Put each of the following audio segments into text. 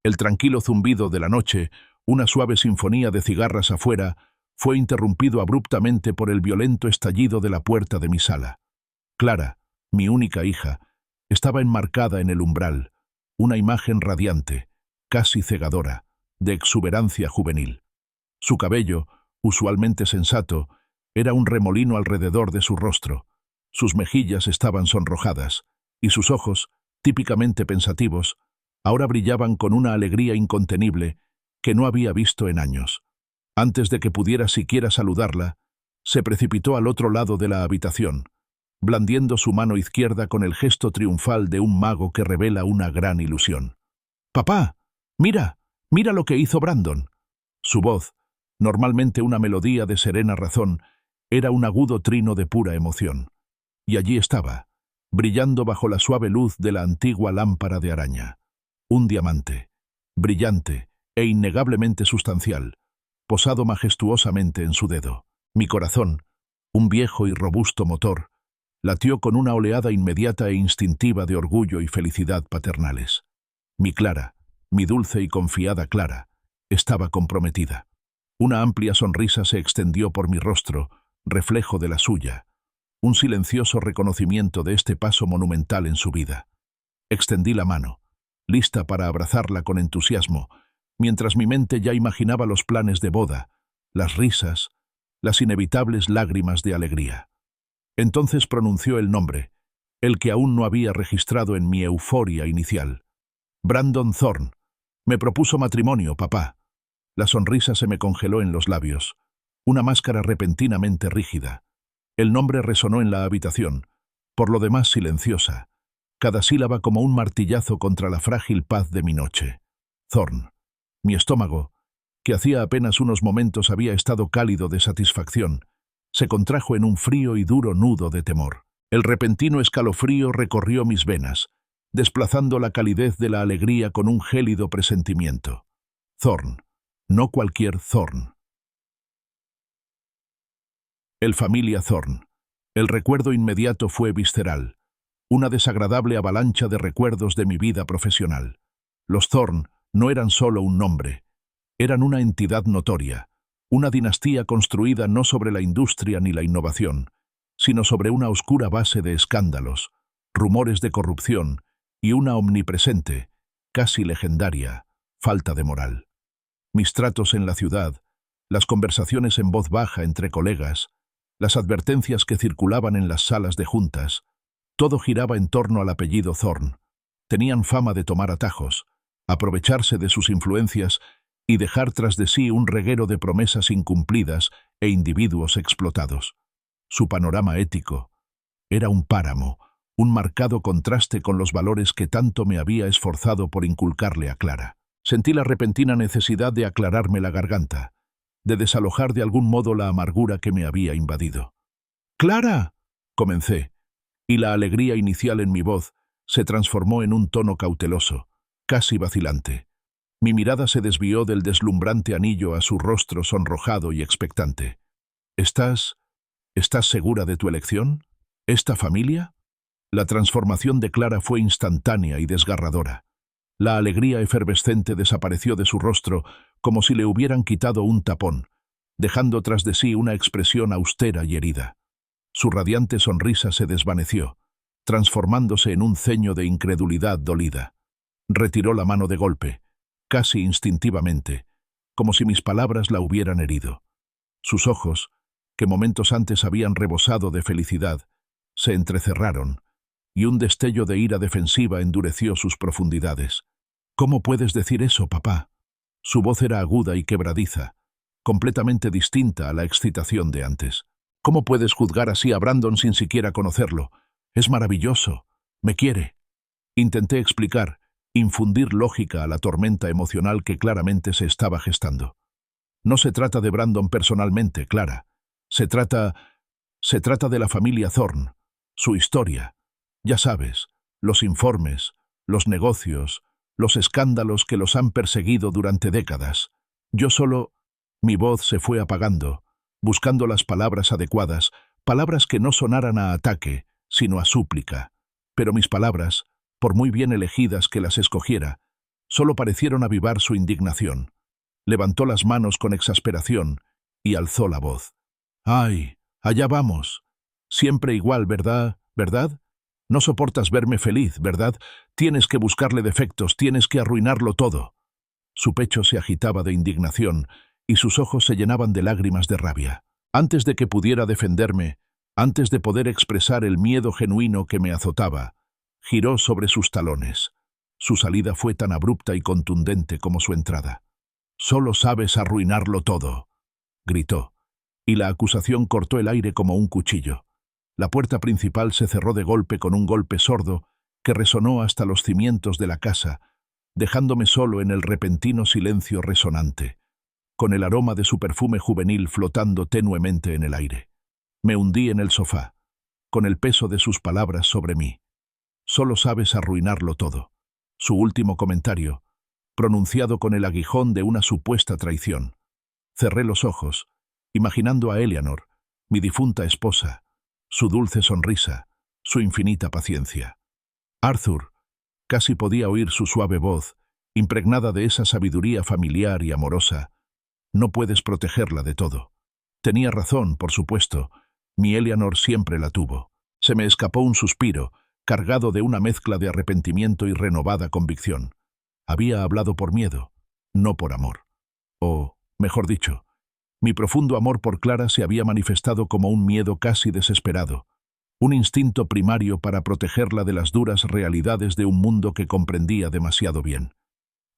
El tranquilo zumbido de la noche, una suave sinfonía de cigarras afuera, fue interrumpido abruptamente por el violento estallido de la puerta de mi sala. Clara, mi única hija, estaba enmarcada en el umbral, una imagen radiante, casi cegadora, de exuberancia juvenil. Su cabello, usualmente sensato, era un remolino alrededor de su rostro. Sus mejillas estaban sonrojadas, y sus ojos, típicamente pensativos, ahora brillaban con una alegría incontenible que no había visto en años. Antes de que pudiera siquiera saludarla, se precipitó al otro lado de la habitación, blandiendo su mano izquierda con el gesto triunfal de un mago que revela una gran ilusión. «¡Papá! ¡Mira! ¡Mira lo que hizo Brandon!». Su voz, normalmente una melodía de serena razón, era un agudo trino de pura emoción. Y allí estaba, brillando bajo la suave luz de la antigua lámpara de araña. Un diamante, brillante e innegablemente sustancial, posado majestuosamente en su dedo. Mi corazón, un viejo y robusto motor, latió con una oleada inmediata e instintiva de orgullo y felicidad paternales. Mi Clara, mi dulce y confiada Clara, estaba comprometida. Una amplia sonrisa se extendió por mi rostro, reflejo de la suya, un silencioso reconocimiento de este paso monumental en su vida. Extendí la mano, lista para abrazarla con entusiasmo, mientras mi mente ya imaginaba los planes de boda, las risas, las inevitables lágrimas de alegría. Entonces pronunció el nombre, el que aún no había registrado en mi euforia inicial. «Brandon Thorne. Me propuso matrimonio, papá». La sonrisa se me congeló en los labios, una máscara repentinamente rígida. El nombre resonó en la habitación, por lo demás silenciosa, cada sílaba como un martillazo contra la frágil paz de mi noche. Thorne. Mi estómago, que hacía apenas unos momentos había estado cálido de satisfacción, se contrajo en un frío y duro nudo de temor. El repentino escalofrío recorrió mis venas, desplazando la calidez de la alegría con un gélido presentimiento. Thorne, no cualquier Thorne. El familia Thorne. El recuerdo inmediato fue visceral, una desagradable avalancha de recuerdos de mi vida profesional. Los Thorne no eran solo un nombre, eran una entidad notoria, una dinastía construida no sobre la industria ni la innovación, sino sobre una oscura base de escándalos, rumores de corrupción y una omnipresente, casi legendaria, falta de moral. Mis tratos en la ciudad, las conversaciones en voz baja entre colegas, las advertencias que circulaban en las salas de juntas, todo giraba en torno al apellido Thorne. Tenían fama de tomar atajos, aprovecharse de sus influencias y dejar tras de sí un reguero de promesas incumplidas e individuos explotados. Su panorama ético era un páramo, un marcado contraste con los valores que tanto me había esforzado por inculcarle a Clara. Sentí la repentina necesidad de aclararme la garganta, de desalojar de algún modo la amargura que me había invadido. «¡Clara!», comencé, y la alegría inicial en mi voz se transformó en un tono cauteloso, casi vacilante. Mi mirada se desvió del deslumbrante anillo a su rostro sonrojado y expectante. ¿Estás segura de tu elección? ¿Esta familia?» La transformación de Clara fue instantánea y desgarradora. La alegría efervescente desapareció de su rostro como si le hubieran quitado un tapón, dejando tras de sí una expresión austera y herida. Su radiante sonrisa se desvaneció, transformándose en un ceño de incredulidad dolida. Retiró la mano de golpe, casi instintivamente, como si mis palabras la hubieran herido. Sus ojos, que momentos antes habían rebosado de felicidad, se entrecerraron, y un destello de ira defensiva endureció sus profundidades. «¿Cómo puedes decir eso, papá?». Su voz era aguda y quebradiza, completamente distinta a la excitación de antes. «¿Cómo puedes juzgar así a Brandon sin siquiera conocerlo? Es maravilloso. Me quiere». Intenté explicar, infundir lógica a la tormenta emocional que claramente se estaba gestando. «No se trata de Brandon personalmente, Clara. Se trata de la familia Thorne, su historia. Ya sabes, los informes, los negocios, los escándalos que los han perseguido durante décadas. Yo solo...». Mi voz se fue apagando, buscando las palabras adecuadas, palabras que no sonaran a ataque, sino a súplica. Pero mis palabras, por muy bien elegidas que las escogiera, solo parecieron avivar su indignación. Levantó las manos con exasperación y alzó la voz. «¡Ay! Allá vamos. Siempre igual, ¿verdad? ¿Verdad? No soportas verme feliz, ¿verdad? Tienes que buscarle defectos, tienes que arruinarlo todo». Su pecho se agitaba de indignación y sus ojos se llenaban de lágrimas de rabia. Antes de que pudiera defenderme, antes de poder expresar el miedo genuino que me azotaba, giró sobre sus talones. Su salida fue tan abrupta y contundente como su entrada. «Solo sabes arruinarlo todo», gritó, y la acusación cortó el aire como un cuchillo. La puerta principal se cerró de golpe con un golpe sordo que resonó hasta los cimientos de la casa, dejándome solo en el repentino silencio resonante, con el aroma de su perfume juvenil flotando tenuemente en el aire. Me hundí en el sofá, con el peso de sus palabras sobre mí. «Solo sabes arruinarlo todo». Su último comentario, pronunciado con el aguijón de una supuesta traición. Cerré los ojos, imaginando a Eleanor, mi difunta esposa, su dulce sonrisa, su infinita paciencia. Arthur, casi podía oír su suave voz, impregnada de esa sabiduría familiar y amorosa. «No puedes protegerla de todo». Tenía razón, por supuesto. Mi Eleanor siempre la tuvo. Se me escapó un suspiro, cargado de una mezcla de arrepentimiento y renovada convicción. Había hablado por miedo, no por amor. O, mejor dicho, mi profundo amor por Clara se había manifestado como un miedo casi desesperado, un instinto primario para protegerla de las duras realidades de un mundo que comprendía demasiado bien.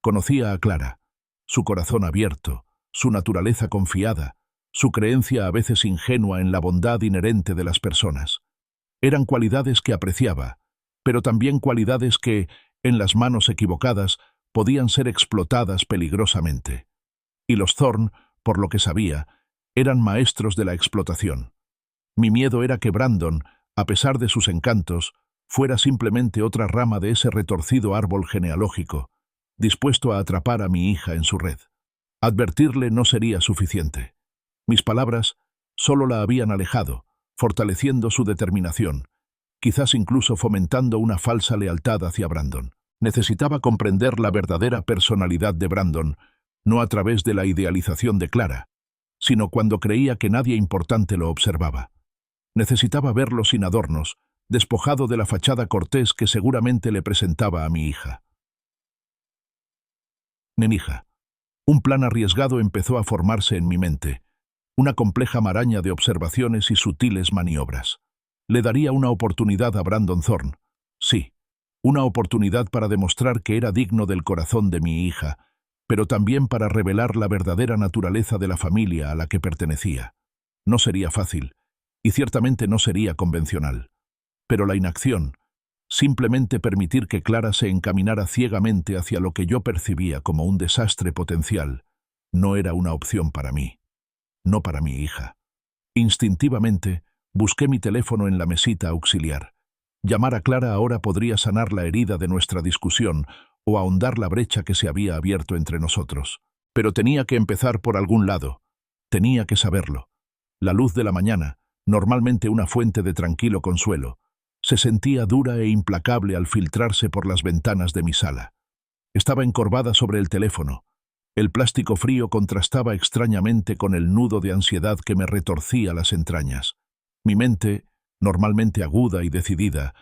Conocía a Clara, su corazón abierto, su naturaleza confiada, su creencia a veces ingenua en la bondad inherente de las personas. Eran cualidades que apreciaba, pero también cualidades que, en las manos equivocadas, podían ser explotadas peligrosamente. Y los Thorne, por lo que sabía, eran maestros de la explotación. Mi miedo era que Brandon, a pesar de sus encantos, fuera simplemente otra rama de ese retorcido árbol genealógico, dispuesto a atrapar a mi hija en su red. Advertirle no sería suficiente. Mis palabras solo la habían alejado, fortaleciendo su determinación, quizás incluso fomentando una falsa lealtad hacia Brandon. Necesitaba comprender la verdadera personalidad de Brandon, no a través de la idealización de Clara, sino cuando creía que nadie importante lo observaba. Necesitaba verlo sin adornos, despojado de la fachada cortés que seguramente le presentaba a mi hija. Nenija. Un plan arriesgado empezó a formarse en mi mente, una compleja maraña de observaciones y sutiles maniobras. Le daría una oportunidad a Brandon Thorne. Sí, una oportunidad para demostrar que era digno del corazón de mi hija, pero también para revelar la verdadera naturaleza de la familia a la que pertenecía. No sería fácil, y ciertamente no sería convencional. Pero la inacción, simplemente permitir que Clara se encaminara ciegamente hacia lo que yo percibía como un desastre potencial, no era una opción para mí. No para mi hija. Instintivamente, busqué mi teléfono en la mesita auxiliar. Llamar a Clara ahora podría sanar la herida de nuestra discusión o ahondar la brecha que se había abierto entre nosotros. Pero tenía que empezar por algún lado. Tenía que saberlo. La luz de la mañana, normalmente una fuente de tranquilo consuelo, se sentía dura e implacable al filtrarse por las ventanas de mi sala. Estaba encorvada sobre el teléfono. El plástico frío contrastaba extrañamente con el nudo de ansiedad que me retorcía las entrañas. Mi mente, normalmente aguda y decidida,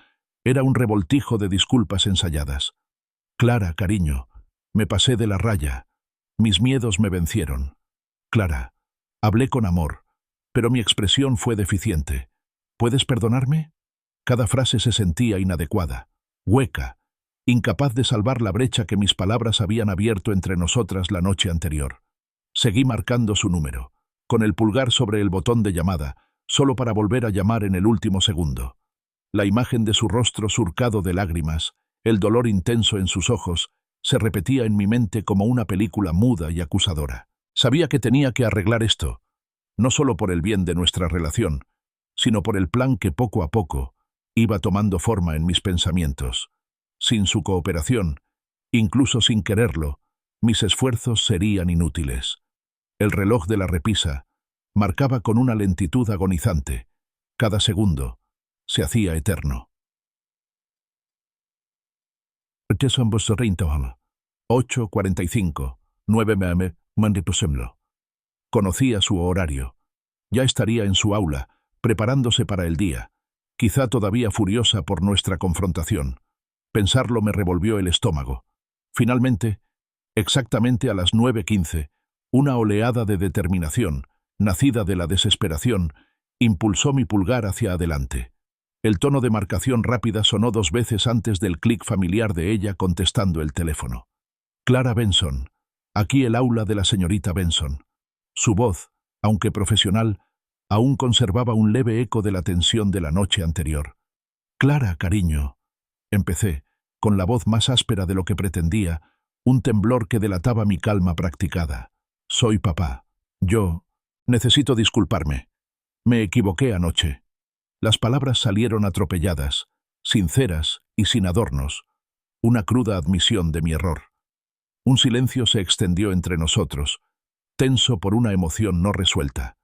era un revoltijo de disculpas ensayadas. Clara, cariño, me pasé de la raya. Mis miedos me vencieron. Clara, hablé con amor, pero mi expresión fue deficiente. ¿Puedes perdonarme? Cada frase se sentía inadecuada, hueca, incapaz de salvar la brecha que mis palabras habían abierto entre nosotras la noche anterior. Seguí marcando su número, con el pulgar sobre el botón de llamada, solo para volver a llamar en el último segundo. La imagen de su rostro surcado de lágrimas, el dolor intenso en sus ojos, se repetía en mi mente como una película muda y acusadora. Sabía que tenía que arreglar esto, no solo por el bien de nuestra relación, sino por el plan que poco a poco iba tomando forma en mis pensamientos. Sin su cooperación, incluso sin quererlo, mis esfuerzos serían inútiles. El reloj de la repisa marcaba con una lentitud agonizante. Cada segundo se hacía eterno. 8:45, 9 m. Conocía su horario. Ya estaría en su aula, preparándose para el día, quizá todavía furiosa por nuestra confrontación. Pensarlo me revolvió el estómago. Finalmente, exactamente a las 9:15, una oleada de determinación, nacida de la desesperación, impulsó mi pulgar hacia adelante. El tono de marcación rápida sonó 2 veces antes del clic familiar de ella contestando el teléfono. Clara Benson. Aquí el aula de la señorita Benson. Su voz, aunque profesional, aún conservaba un leve eco de la tensión de la noche anterior. Clara, cariño. Empecé, con la voz más áspera de lo que pretendía, un temblor que delataba mi calma practicada. Soy papá. Yo necesito disculparme. Me equivoqué anoche. Las palabras salieron atropelladas, sinceras y sin adornos. Una cruda admisión de mi error. Un silencio se extendió entre nosotros, tenso por una emoción no resuelta.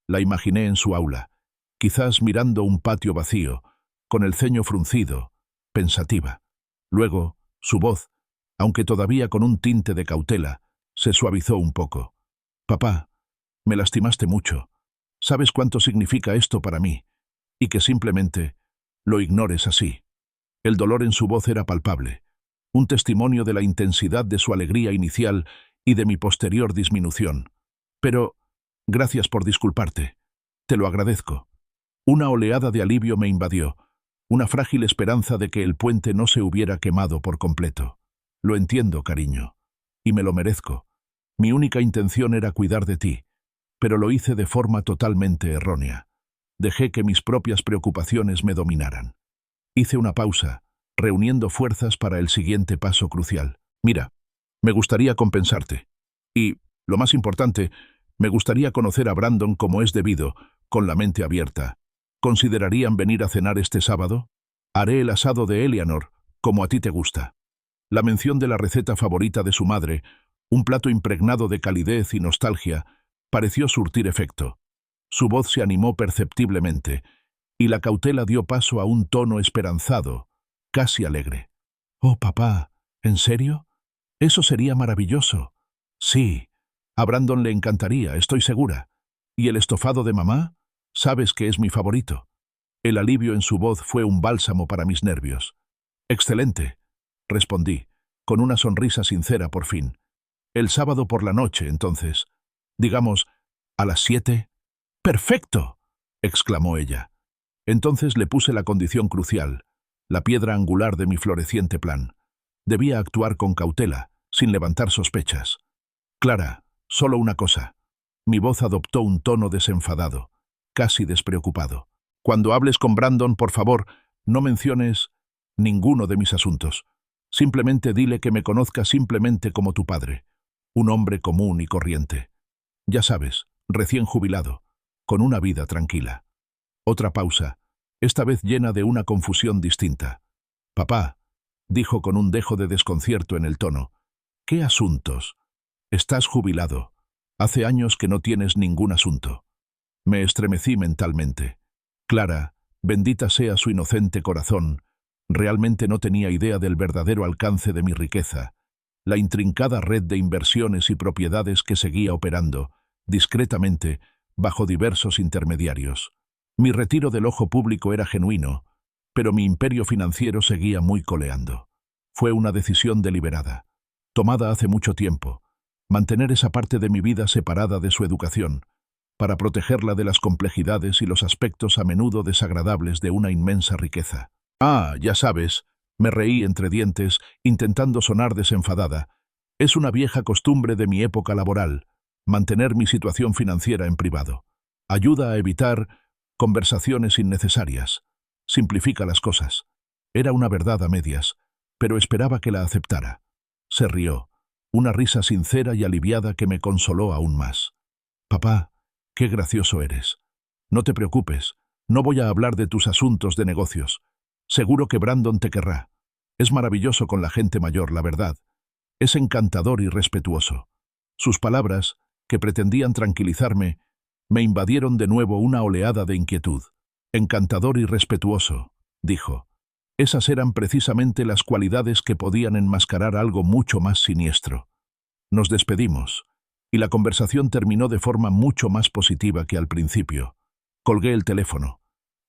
La imaginé en su aula, quizás mirando un patio vacío, con el ceño fruncido, pensativa. Luego, su voz, aunque todavía con un tinte de cautela, se suavizó un poco. Papá, me lastimaste mucho. ¿Sabes cuánto significa esto para mí? Y que simplemente lo ignores así. El dolor en su voz era palpable, un testimonio de la intensidad de su alegría inicial y de mi posterior disminución. Pero, gracias por disculparte. Te lo agradezco. Una oleada de alivio me invadió, una frágil esperanza de que el puente no se hubiera quemado por completo. Lo entiendo, cariño, y me lo merezco. Mi única intención era cuidar de ti, pero lo hice de forma totalmente errónea. Dejé que mis propias preocupaciones me dominaran. Hice una pausa, reuniendo fuerzas para el siguiente paso crucial. Mira, me gustaría compensarte. Y, lo más importante, me gustaría conocer a Brandon como es debido, con la mente abierta. ¿Considerarían venir a cenar este sábado? Haré el asado de Eleanor, como a ti te gusta. La mención de la receta favorita de su madre, un plato impregnado de calidez y nostalgia, pareció surtir efecto. Su voz se animó perceptiblemente, y la cautela dio paso a un tono esperanzado, casi alegre. «Oh, papá, ¿en serio? Eso sería maravilloso». «Sí, a Brandon le encantaría, estoy segura. ¿Y el estofado de mamá? Sabes que es mi favorito». El alivio en su voz fue un bálsamo para mis nervios. «Excelente», respondí, con una sonrisa sincera por fin. «El sábado por la noche, entonces. Digamos, a las 7. «¡Perfecto!», exclamó ella. Entonces le puse la condición crucial, la piedra angular de mi floreciente plan. Debía actuar con cautela, sin levantar sospechas. «Clara, solo una cosa». Mi voz adoptó un tono desenfadado, casi despreocupado. «Cuando hables con Brandon, por favor, no menciones ninguno de mis asuntos. Simplemente dile que me conozca simplemente como tu padre, un hombre común y corriente. Ya sabes, recién jubilado, con una vida tranquila». Otra pausa, esta vez llena de una confusión distinta. «Papá», dijo con un dejo de desconcierto en el tono, «¿qué asuntos? Estás jubilado. Hace años que no tienes ningún asunto». Me estremecí mentalmente. Clara, bendita sea su inocente corazón, realmente no tenía idea del verdadero alcance de mi riqueza, la intrincada red de inversiones y propiedades que seguía operando, discretamente, bajo diversos intermediarios. Mi retiro del ojo público era genuino, pero mi imperio financiero seguía muy coleando. Fue una decisión deliberada, tomada hace mucho tiempo, mantener esa parte de mi vida separada de su educación, para protegerla de las complejidades y los aspectos a menudo desagradables de una inmensa riqueza. «Ah, ya sabes», me reí entre dientes, intentando sonar desenfadada. «Es una vieja costumbre de mi época laboral, mantener mi situación financiera en privado. Ayuda a evitar conversaciones innecesarias. Simplifica las cosas». Era una verdad a medias, pero esperaba que la aceptara. Se rió, una risa sincera y aliviada que me consoló aún más. «Papá, qué gracioso eres. No te preocupes, no voy a hablar de tus asuntos de negocios. Seguro que Brandon te querrá. Es maravilloso con la gente mayor, la verdad. Es encantador y respetuoso». Sus palabras, que pretendían tranquilizarme, me invadieron de nuevo una oleada de inquietud. «Encantador y respetuoso», dijo. Esas eran precisamente las cualidades que podían enmascarar algo mucho más siniestro. Nos despedimos, y la conversación terminó de forma mucho más positiva que al principio. Colgué el teléfono.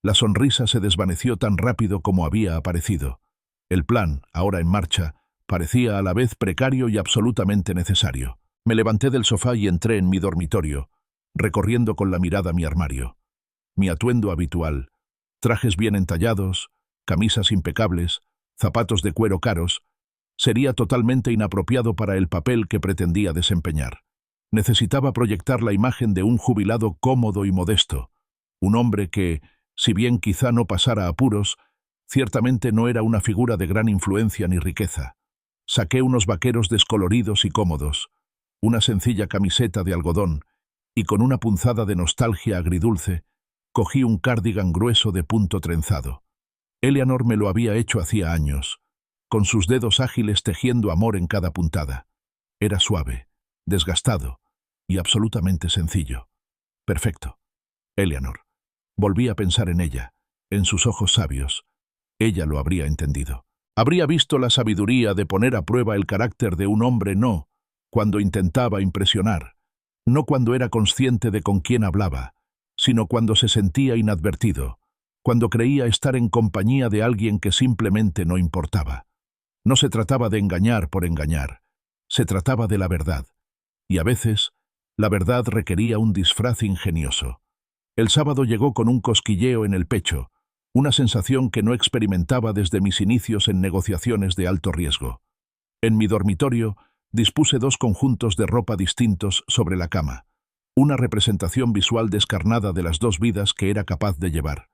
La sonrisa se desvaneció tan rápido como había aparecido. El plan, ahora en marcha, parecía a la vez precario y absolutamente necesario. Me levanté del sofá y entré en mi dormitorio, recorriendo con la mirada mi armario. Mi atuendo habitual, trajes bien entallados, camisas impecables, zapatos de cuero caros, sería totalmente inapropiado para el papel que pretendía desempeñar. Necesitaba proyectar la imagen de un jubilado cómodo y modesto, un hombre que, si bien quizá no pasara apuros, ciertamente no era una figura de gran influencia ni riqueza. Saqué unos vaqueros descoloridos y cómodos, una sencilla camiseta de algodón, y con una punzada de nostalgia agridulce, cogí un cardigan grueso de punto trenzado. Eleanor me lo había hecho hacía años, con sus dedos ágiles tejiendo amor en cada puntada. Era suave, desgastado y absolutamente sencillo. Perfecto. Eleanor. Volví a pensar en ella, en sus ojos sabios. Ella lo habría entendido. Habría visto la sabiduría de poner a prueba el carácter de un hombre no cuando intentaba impresionar, no cuando era consciente de con quién hablaba, sino cuando se sentía inadvertido, cuando creía estar en compañía de alguien que simplemente no importaba. No se trataba de engañar por engañar, se trataba de la verdad, y a veces la verdad requería un disfraz ingenioso. El sábado llegó con un cosquilleo en el pecho, una sensación que no experimentaba desde mis inicios en negociaciones de alto riesgo. En mi dormitorio dispuse dos conjuntos de ropa distintos sobre la cama, una representación visual descarnada de las dos vidas que era capaz de llevar.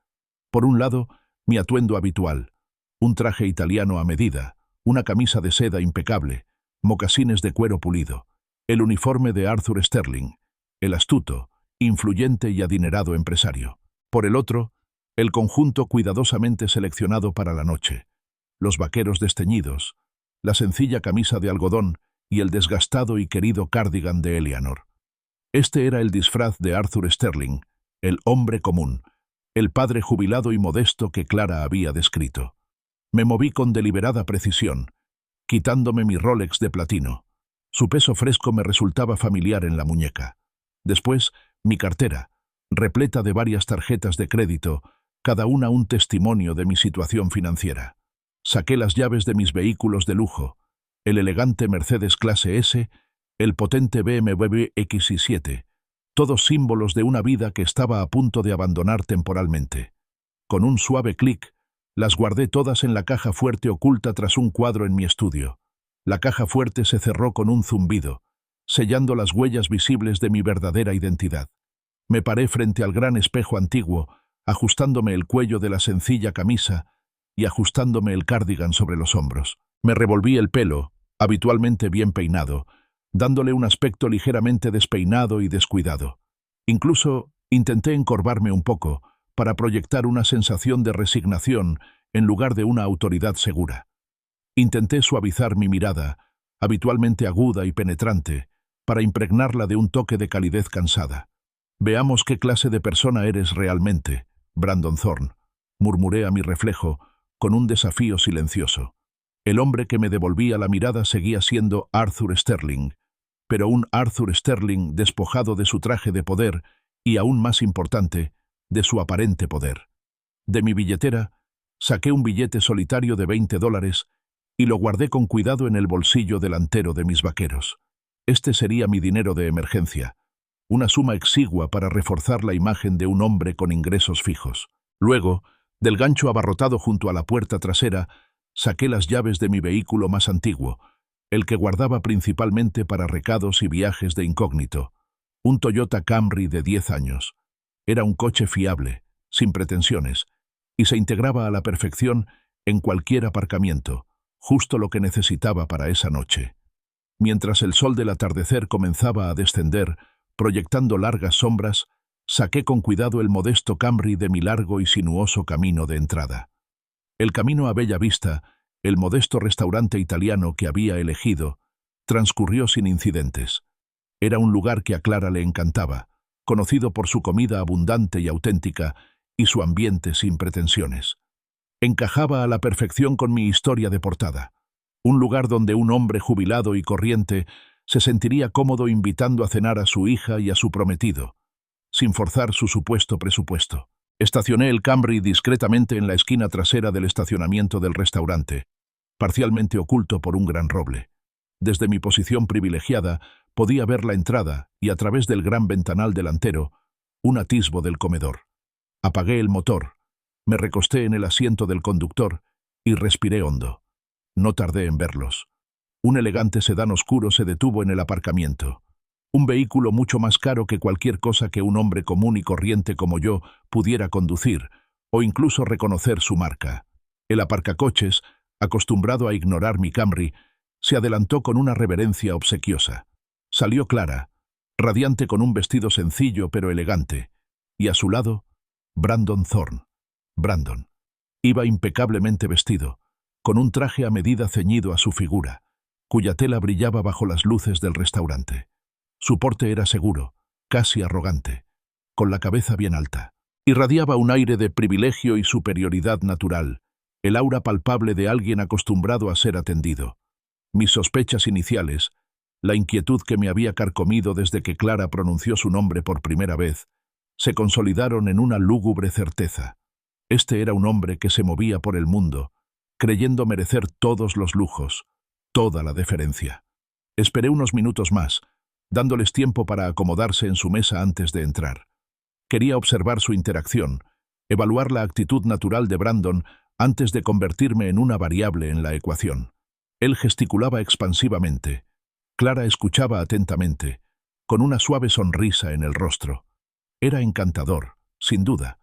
Por un lado, mi atuendo habitual, un traje italiano a medida, una camisa de seda impecable, mocasines de cuero pulido, el uniforme de Arthur Sterling, el astuto, influyente y adinerado empresario. Por el otro, el conjunto cuidadosamente seleccionado para la noche, los vaqueros desteñidos, la sencilla camisa de algodón y el desgastado y querido cardigan de Eleanor. Este era el disfraz de Arthur Sterling, el hombre común, el padre jubilado y modesto que Clara había descrito. Me moví con deliberada precisión, quitándome mi Rolex de platino. Su peso fresco me resultaba familiar en la muñeca. Después, mi cartera, repleta de varias tarjetas de crédito, cada una un testimonio de mi situación financiera. Saqué las llaves de mis vehículos de lujo, el elegante Mercedes Clase S, el potente BMW X7, todos símbolos de una vida que estaba a punto de abandonar temporalmente. Con un suave clic, las guardé todas en la caja fuerte oculta tras un cuadro en mi estudio. La caja fuerte se cerró con un zumbido, sellando las huellas visibles de mi verdadera identidad. Me paré frente al gran espejo antiguo, ajustándome el cuello de la sencilla camisa y ajustándome el cardigan sobre los hombros. Me revolví el pelo, habitualmente bien peinado, dándole un aspecto ligeramente despeinado y descuidado. Incluso intenté encorvarme un poco para proyectar una sensación de resignación en lugar de una autoridad segura. Intenté suavizar mi mirada, habitualmente aguda y penetrante, para impregnarla de un toque de calidez cansada. «Veamos qué clase de persona eres realmente, Brandon Thorne», murmuré a mi reflejo, con un desafío silencioso. El hombre que me devolvía la mirada seguía siendo Arthur Sterling, pero un Arthur Sterling despojado de su traje de poder y, aún más importante, de su aparente poder. De mi billetera, saqué un billete solitario de $20 y lo guardé con cuidado en el bolsillo delantero de mis vaqueros. Este sería mi dinero de emergencia, una suma exigua para reforzar la imagen de un hombre con ingresos fijos. Luego, del gancho abarrotado junto a la puerta trasera, saqué las llaves de mi vehículo más antiguo, el que guardaba principalmente para recados y viajes de incógnito, un Toyota Camry de 10 años. Era un coche fiable, sin pretensiones, y se integraba a la perfección en cualquier aparcamiento, justo lo que necesitaba para esa noche. Mientras el sol del atardecer comenzaba a descender, proyectando largas sombras, saqué con cuidado el modesto Camry de mi largo y sinuoso camino de entrada. El camino a Bella Vista, el modesto restaurante italiano que había elegido, transcurrió sin incidentes. Era un lugar que a Clara le encantaba, conocido por su comida abundante y auténtica y su ambiente sin pretensiones. Encajaba a la perfección con mi historia de portada. Un lugar donde un hombre jubilado y corriente se sentiría cómodo invitando a cenar a su hija y a su prometido, sin forzar su supuesto presupuesto. Estacioné el Camry discretamente en la esquina trasera del estacionamiento del restaurante, parcialmente oculto por un gran roble. Desde mi posición privilegiada podía ver la entrada y, a través del gran ventanal delantero, un atisbo del comedor. Apagué el motor, me recosté en el asiento del conductor y respiré hondo. No tardé en verlos. Un elegante sedán oscuro se detuvo en el aparcamiento. Un vehículo mucho más caro que cualquier cosa que un hombre común y corriente como yo pudiera conducir, o incluso reconocer su marca. El aparcacoches, acostumbrado a ignorar mi Camry, se adelantó con una reverencia obsequiosa. Salió Clara, radiante con un vestido sencillo pero elegante, y a su lado, Brandon Thorne. Brandon. Iba impecablemente vestido, con un traje a medida ceñido a su figura, cuya tela brillaba bajo las luces del restaurante. Su porte era seguro, casi arrogante, con la cabeza bien alta. Irradiaba un aire de privilegio y superioridad natural, el aura palpable de alguien acostumbrado a ser atendido. Mis sospechas iniciales, la inquietud que me había carcomido desde que Clara pronunció su nombre por primera vez, se consolidaron en una lúgubre certeza. Este era un hombre que se movía por el mundo, creyendo merecer todos los lujos, toda la deferencia. Esperé unos minutos más, dándoles tiempo para acomodarse en su mesa antes de entrar. Quería observar su interacción, evaluar la actitud natural de Brandon antes de convertirme en una variable en la ecuación. Él gesticulaba expansivamente. Clara escuchaba atentamente, con una suave sonrisa en el rostro. Era encantador, sin duda,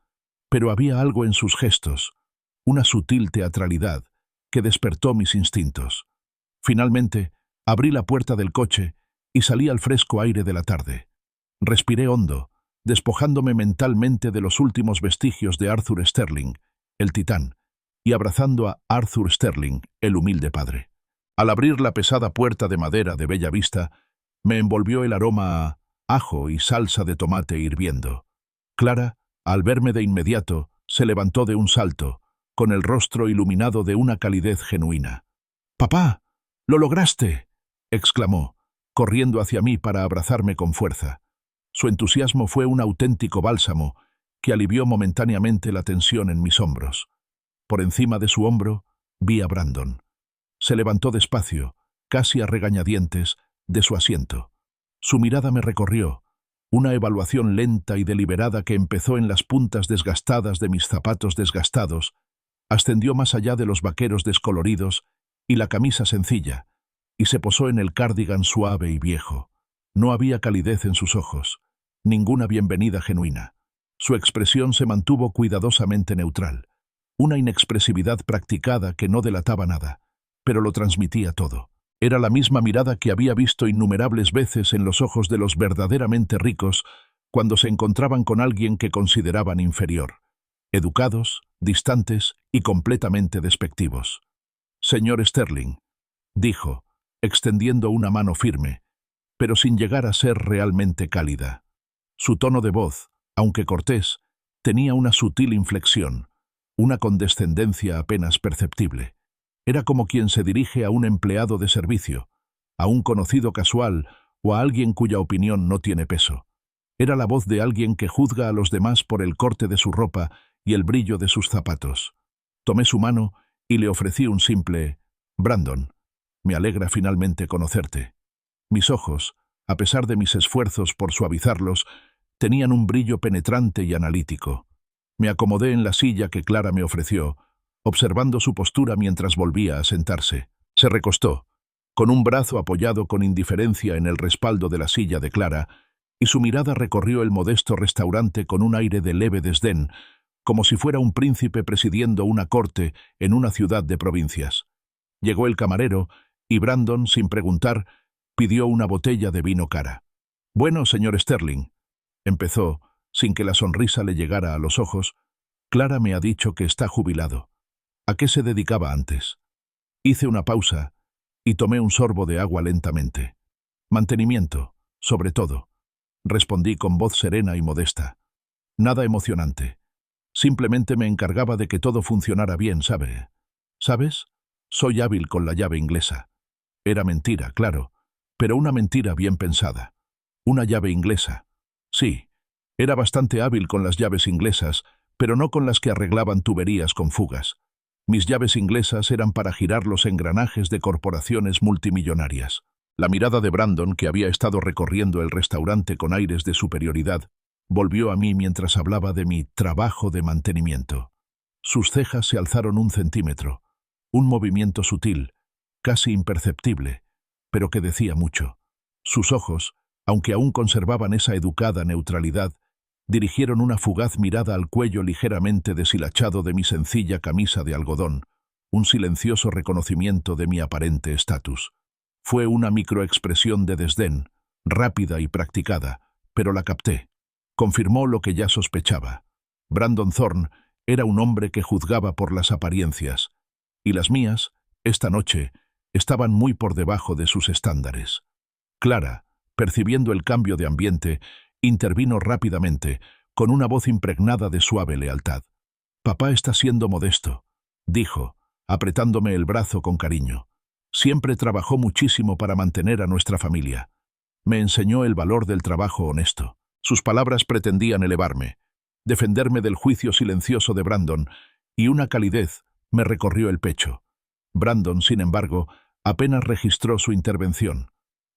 pero había algo en sus gestos, una sutil teatralidad, que despertó mis instintos. Finalmente, abrí la puerta del coche y salí al fresco aire de la tarde. Respiré hondo, despojándome mentalmente de los últimos vestigios de Arthur Sterling, el titán, y abrazando a Arthur Sterling, el humilde padre. Al abrir la pesada puerta de madera de bella vista, me envolvió el aroma a ajo y salsa de tomate hirviendo. Clara, al verme de inmediato, se levantó de un salto, con el rostro iluminado de una calidez genuina. «¡Papá! ¡Lo lograste!», exclamó, corriendo hacia mí para abrazarme con fuerza. Su entusiasmo fue un auténtico bálsamo que alivió momentáneamente la tensión en mis hombros. Por encima de su hombro vi a Brandon. Se levantó despacio, casi a regañadientes, de su asiento. Su mirada me recorrió, una evaluación lenta y deliberada que empezó en las puntas desgastadas de mis zapatos desgastados, ascendió más allá de los vaqueros descoloridos y la camisa sencilla, y se posó en el cardigan suave y viejo. No había calidez en sus ojos, ninguna bienvenida genuina. Su expresión se mantuvo cuidadosamente neutral, una inexpresividad practicada que no delataba nada, pero lo transmitía todo. Era la misma mirada que había visto innumerables veces en los ojos de los verdaderamente ricos cuando se encontraban con alguien que consideraban inferior. Educados, distantes y completamente despectivos. «Señor Sterling», dijo, extendiendo una mano firme, pero sin llegar a ser realmente cálida. Su tono de voz, aunque cortés, tenía una sutil inflexión, una condescendencia apenas perceptible. Era como quien se dirige a un empleado de servicio, a un conocido casual o a alguien cuya opinión no tiene peso. Era la voz de alguien que juzga a los demás por el corte de su ropa y el brillo de sus zapatos. Tomé su mano y le ofrecí un simple «Brandon, me alegra finalmente conocerte». Mis ojos, a pesar de mis esfuerzos por suavizarlos, tenían un brillo penetrante y analítico. Me acomodé en la silla que Clara me ofreció, observando su postura mientras volvía a sentarse. Se recostó, con un brazo apoyado con indiferencia en el respaldo de la silla de Clara, y su mirada recorrió el modesto restaurante con un aire de leve desdén, como si fuera un príncipe presidiendo una corte en una ciudad de provincias. Llegó el camarero, y Brandon, sin preguntar, pidió una botella de vino cara. «Bueno, señor Sterling», empezó, sin que la sonrisa le llegara a los ojos, «Clara me ha dicho que está jubilado. ¿A qué se dedicaba antes?». Hice una pausa y tomé un sorbo de agua lentamente. «Mantenimiento, sobre todo», respondí con voz serena y modesta. «Nada emocionante. Simplemente me encargaba de que todo funcionara bien, ¿sabe? ¿Sabes? Soy hábil con la llave inglesa. Era mentira, claro, pero una mentira bien pensada. Una llave inglesa. Sí, era bastante hábil con las llaves inglesas, pero no con las que arreglaban tuberías con fugas. Mis llaves inglesas eran para girar los engranajes de corporaciones multimillonarias. La mirada de Brandon, que había estado recorriendo el restaurante con aires de superioridad, volvió a mí mientras hablaba de mi trabajo de mantenimiento. Sus cejas se alzaron 1 centímetro, un movimiento sutil, casi imperceptible, pero que decía mucho. Sus ojos, aunque aún conservaban esa educada neutralidad, dirigieron una fugaz mirada al cuello ligeramente deshilachado de mi sencilla camisa de algodón, un silencioso reconocimiento de mi aparente estatus. Fue una microexpresión de desdén, rápida y practicada, pero la capté. Confirmó lo que ya sospechaba. Brandon Thorne era un hombre que juzgaba por las apariencias, y las mías, esta noche, estaban muy por debajo de sus estándares. Clara, percibiendo el cambio de ambiente, intervino rápidamente, con una voz impregnada de suave lealtad. «Papá está siendo modesto», dijo, apretándome el brazo con cariño. «Siempre trabajó muchísimo para mantener a nuestra familia. Me enseñó el valor del trabajo honesto». Sus palabras pretendían elevarme, defenderme del juicio silencioso de Brandon, y una calidez me recorrió el pecho. Brandon, sin embargo, apenas registró su intervención.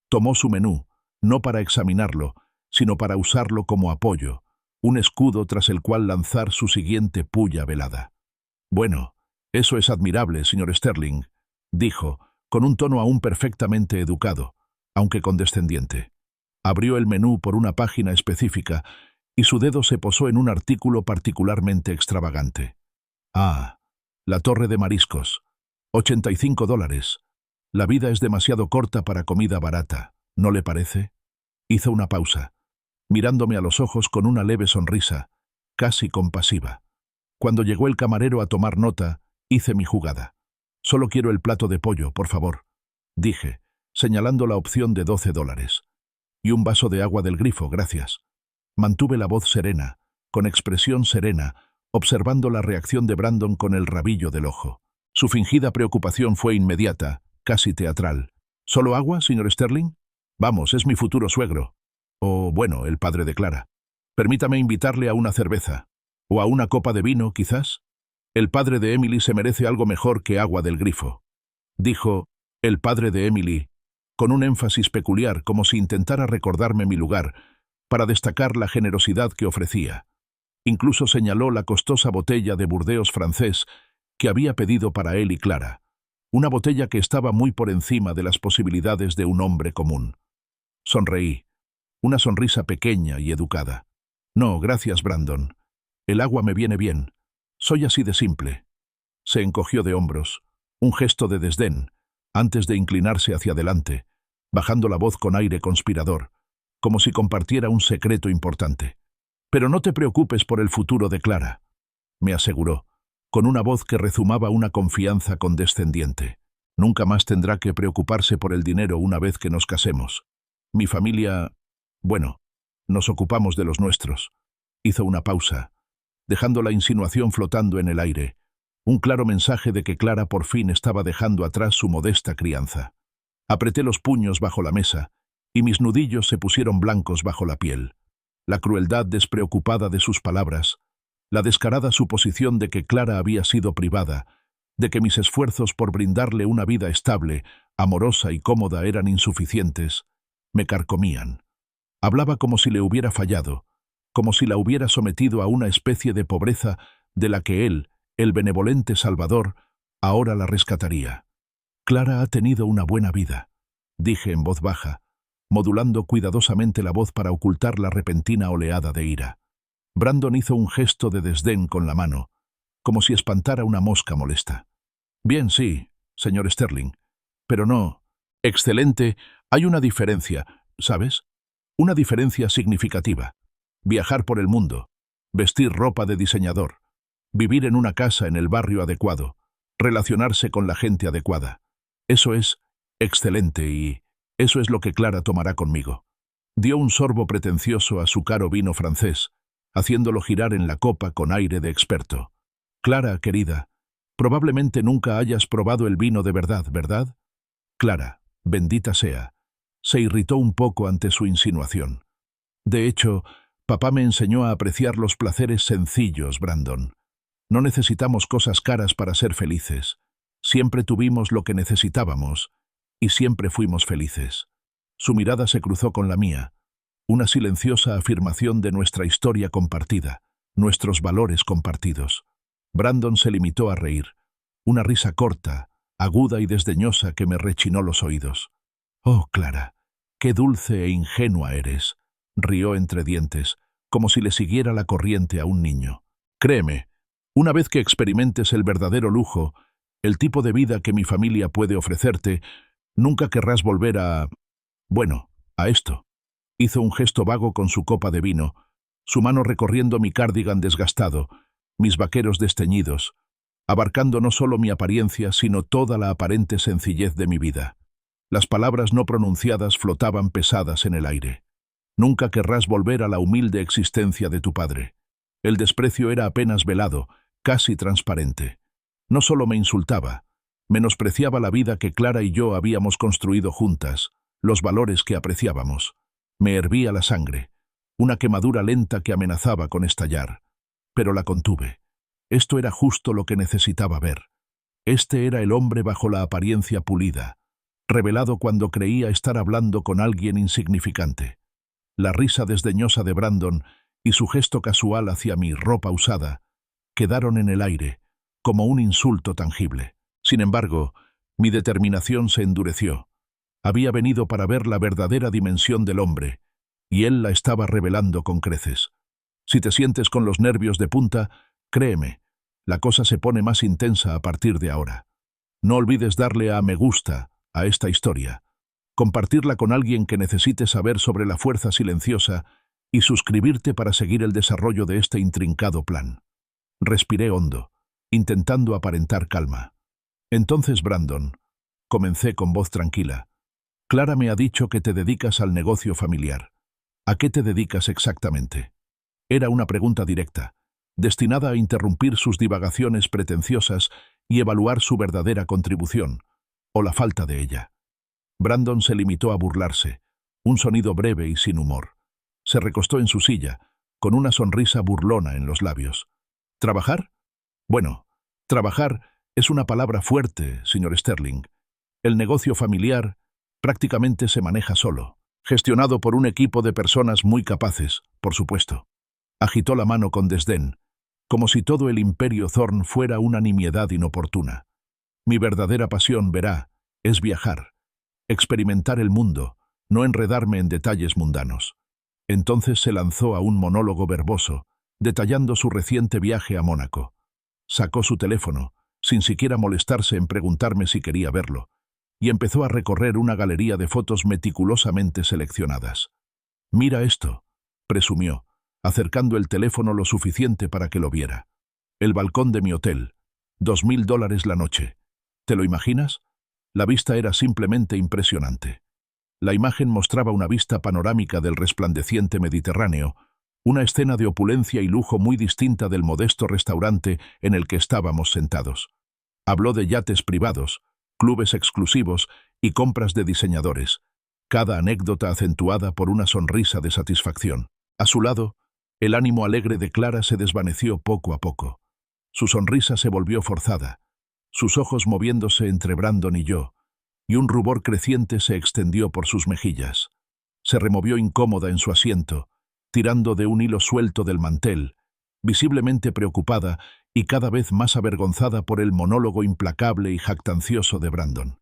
Tomó su menú, no para examinarlo, sino para usarlo como apoyo, un escudo tras el cual lanzar su siguiente puya velada. «Bueno, eso es admirable, señor Sterling», dijo, con un tono aún perfectamente educado, aunque condescendiente. Abrió el menú por una página específica y su dedo se posó en un artículo particularmente extravagante. «Ah, la torre de mariscos. $85. La vida es demasiado corta para comida barata, ¿no le parece?». Hizo una pausa, mirándome a los ojos con una leve sonrisa, casi compasiva. Cuando llegó el camarero a tomar nota, hice mi jugada. «Solo quiero el plato de pollo, por favor», dije, señalando la opción de $12. «Y un vaso de agua del grifo, gracias». Mantuve la voz serena, con expresión serena, observando la reacción de Brandon con el rabillo del ojo. Su fingida preocupación fue inmediata, casi teatral. «¿Solo agua, señor Sterling? Vamos, es mi futuro suegro. O, bueno, el padre de Clara. Permítame invitarle a una cerveza. O a una copa de vino, quizás. El padre de Emily se merece algo mejor que agua del grifo», dijo el padre de Emily, con un énfasis peculiar, como si intentara recordarme mi lugar, para destacar la generosidad que ofrecía. Incluso señaló la costosa botella de Burdeos francés que había pedido para él y Clara, una botella que estaba muy por encima de las posibilidades de un hombre común. Sonreí, una sonrisa pequeña y educada. «No, gracias, Brandon. El agua me viene bien. Soy así de simple». Se encogió de hombros, un gesto de desdén, antes de inclinarse hacia adelante, bajando la voz con aire conspirador, como si compartiera un secreto importante. «Pero no te preocupes por el futuro de Clara», me aseguró, con una voz que rezumaba una confianza condescendiente. «Nunca más tendrá que preocuparse por el dinero una vez que nos casemos. Mi familia... bueno, nos ocupamos de los nuestros». Hizo una pausa, dejando la insinuación flotando en el aire, un claro mensaje de que Clara por fin estaba dejando atrás su modesta crianza. Apreté los puños bajo la mesa, y mis nudillos se pusieron blancos bajo la piel. La crueldad despreocupada de sus palabras, la descarada suposición de que Clara había sido privada, de que mis esfuerzos por brindarle una vida estable, amorosa y cómoda eran insuficientes, me carcomían. Hablaba como si le hubiera fallado, como si la hubiera sometido a una especie de pobreza de la que él, el benevolente Salvador, ahora la rescataría. «Clara ha tenido una buena vida», dije en voz baja, modulando cuidadosamente la voz para ocultar la repentina oleada de ira. Brandon hizo un gesto de desdén con la mano, como si espantara una mosca molesta. «Bien, sí, señor Sterling, pero no... Excelente, hay una diferencia, ¿sabes? Una diferencia significativa. Viajar por el mundo, vestir ropa de diseñador, vivir en una casa en el barrio adecuado, relacionarse con la gente adecuada. Eso es excelente y eso es lo que Clara tomará conmigo». Dio un sorbo pretencioso a su caro vino francés, haciéndolo girar en la copa con aire de experto. Clara, querida, probablemente nunca hayas probado el vino de verdad, ¿verdad? Clara, bendita sea, se irritó un poco ante su insinuación. De hecho, papá me enseñó a apreciar los placeres sencillos, Brandon. No necesitamos cosas caras para ser felices. Siempre tuvimos lo que necesitábamos y siempre fuimos felices. Su mirada se cruzó con la mía, una silenciosa afirmación de nuestra historia compartida, nuestros valores compartidos. Brandon se limitó a reír, una risa corta, aguda y desdeñosa que me rechinó los oídos. «Oh, Clara, qué dulce e ingenua eres», rió entre dientes, como si le siguiera la corriente a un niño. «Créeme, una vez que experimentes el verdadero lujo, el tipo de vida que mi familia puede ofrecerte, nunca querrás volver a esto». Hizo un gesto vago con su copa de vino, su mano recorriendo mi cardigan desgastado, mis vaqueros desteñidos, abarcando no solo mi apariencia, sino toda la aparente sencillez de mi vida. Las palabras no pronunciadas flotaban pesadas en el aire. Nunca querrás volver a la humilde existencia de tu padre. El desprecio era apenas velado, casi transparente. No solo me insultaba, menospreciaba la vida que Clara y yo habíamos construido juntas, los valores que apreciábamos. Me hervía la sangre, una quemadura lenta que amenazaba con estallar. Pero la contuve. Esto era justo lo que necesitaba ver. Este era el hombre bajo la apariencia pulida, revelado cuando creía estar hablando con alguien insignificante. La risa desdeñosa de Brandon y su gesto casual hacia mi ropa usada quedaron en el aire, como un insulto tangible. Sin embargo, mi determinación se endureció. Había venido para ver la verdadera dimensión del hombre, y él la estaba revelando con creces. Si te sientes con los nervios de punta, créeme, la cosa se pone más intensa a partir de ahora. No olvides darle a me gusta a esta historia, compartirla con alguien que necesite saber sobre la fuerza silenciosa y suscribirte para seguir el desarrollo de este intrincado plan. Respiré hondo, intentando aparentar calma. Entonces, Brandon, comencé con voz tranquila, Clara me ha dicho que te dedicas al negocio familiar. ¿A qué te dedicas exactamente? Era una pregunta directa, destinada a interrumpir sus divagaciones pretenciosas y evaluar su verdadera contribución, o la falta de ella. Brandon se limitó a burlarse, un sonido breve y sin humor. Se recostó en su silla, con una sonrisa burlona en los labios. ¿Trabajar? Bueno, trabajar es una palabra fuerte, señor Sterling. El negocio familiar prácticamente se maneja solo, gestionado por un equipo de personas muy capaces, por supuesto. Agitó la mano con desdén, como si todo el imperio Thorn fuera una nimiedad inoportuna. Mi verdadera pasión, verá, es viajar, experimentar el mundo, no enredarme en detalles mundanos. Entonces se lanzó a un monólogo verboso, detallando su reciente viaje a Mónaco. Sacó su teléfono, sin siquiera molestarse en preguntarme si quería verlo, y empezó a recorrer una galería de fotos meticulosamente seleccionadas. «Mira esto», presumió, acercando el teléfono lo suficiente para que lo viera. «El balcón de mi hotel. $2000 la noche. ¿Te lo imaginas?» La vista era simplemente impresionante. La imagen mostraba una vista panorámica del resplandeciente Mediterráneo, una escena de opulencia y lujo muy distinta del modesto restaurante en el que estábamos sentados. Habló de yates privados, clubes exclusivos y compras de diseñadores, cada anécdota acentuada por una sonrisa de satisfacción. A su lado, el ánimo alegre de Clara se desvaneció poco a poco. Su sonrisa se volvió forzada, sus ojos moviéndose entre Brandon y yo, y un rubor creciente se extendió por sus mejillas. Se removió incómoda en su asiento, tirando de un hilo suelto del mantel, visiblemente preocupada y cada vez más avergonzada por el monólogo implacable y jactancioso de Brandon.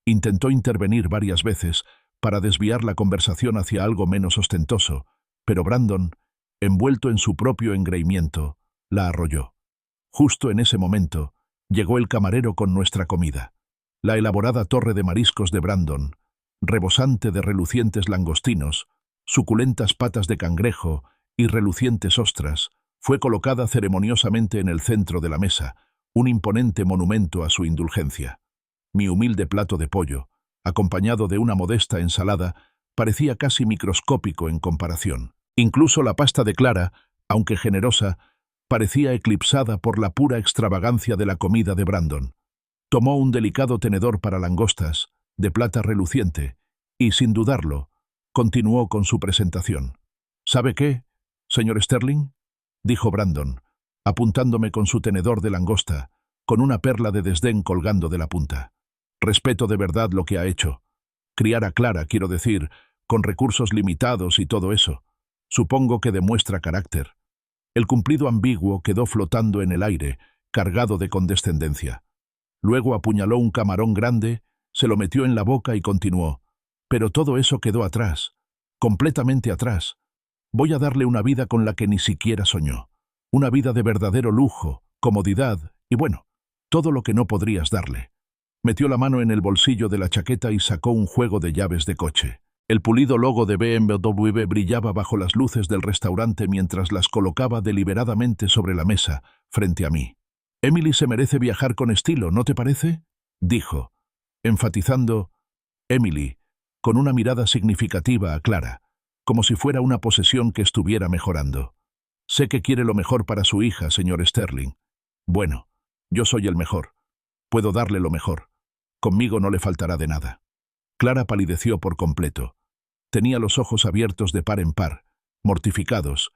Intentó intervenir varias veces para desviar la conversación hacia algo menos ostentoso, pero Brandon, envuelto en su propio engreimiento, la arrolló. Justo en ese momento, llegó el camarero con nuestra comida. La elaborada torre de mariscos de Brandon, rebosante de relucientes langostinos, suculentas patas de cangrejo y relucientes ostras, fue colocada ceremoniosamente en el centro de la mesa, un imponente monumento a su indulgencia. Mi humilde plato de pollo, acompañado de una modesta ensalada, parecía casi microscópico en comparación. Incluso la pasta de Clara, aunque generosa, parecía eclipsada por la pura extravagancia de la comida de Brandon. Tomó un delicado tenedor para langostas, de plata reluciente, y, sin dudarlo, continuó con su presentación. —¿Sabe qué, señor Sterling? —dijo Brandon, apuntándome con su tenedor de langosta, con una perla de desdén colgando de la punta. Respeto de verdad lo que ha hecho. Criar a Clara, quiero decir, con recursos limitados y todo eso. Supongo que demuestra carácter. El cumplido ambiguo quedó flotando en el aire, cargado de condescendencia. Luego apuñaló un camarón grande, se lo metió en la boca y continuó. Pero todo eso quedó atrás, completamente atrás. Voy a darle una vida con la que ni siquiera soñó. Una vida de verdadero lujo, comodidad y, bueno, todo lo que no podrías darle. Metió la mano en el bolsillo de la chaqueta y sacó un juego de llaves de coche. El pulido logo de BMW brillaba bajo las luces del restaurante mientras las colocaba deliberadamente sobre la mesa, frente a mí. «Emily se merece viajar con estilo, ¿no te parece?», dijo, enfatizando Emily, con una mirada significativa a Clara, como si fuera una posesión que estuviera mejorando. «Sé que quiere lo mejor para su hija, señor Sterling. Bueno, yo soy el mejor. Puedo darle lo mejor. Conmigo no le faltará de nada». Clara palideció por completo. Tenía los ojos abiertos de par en par, mortificados,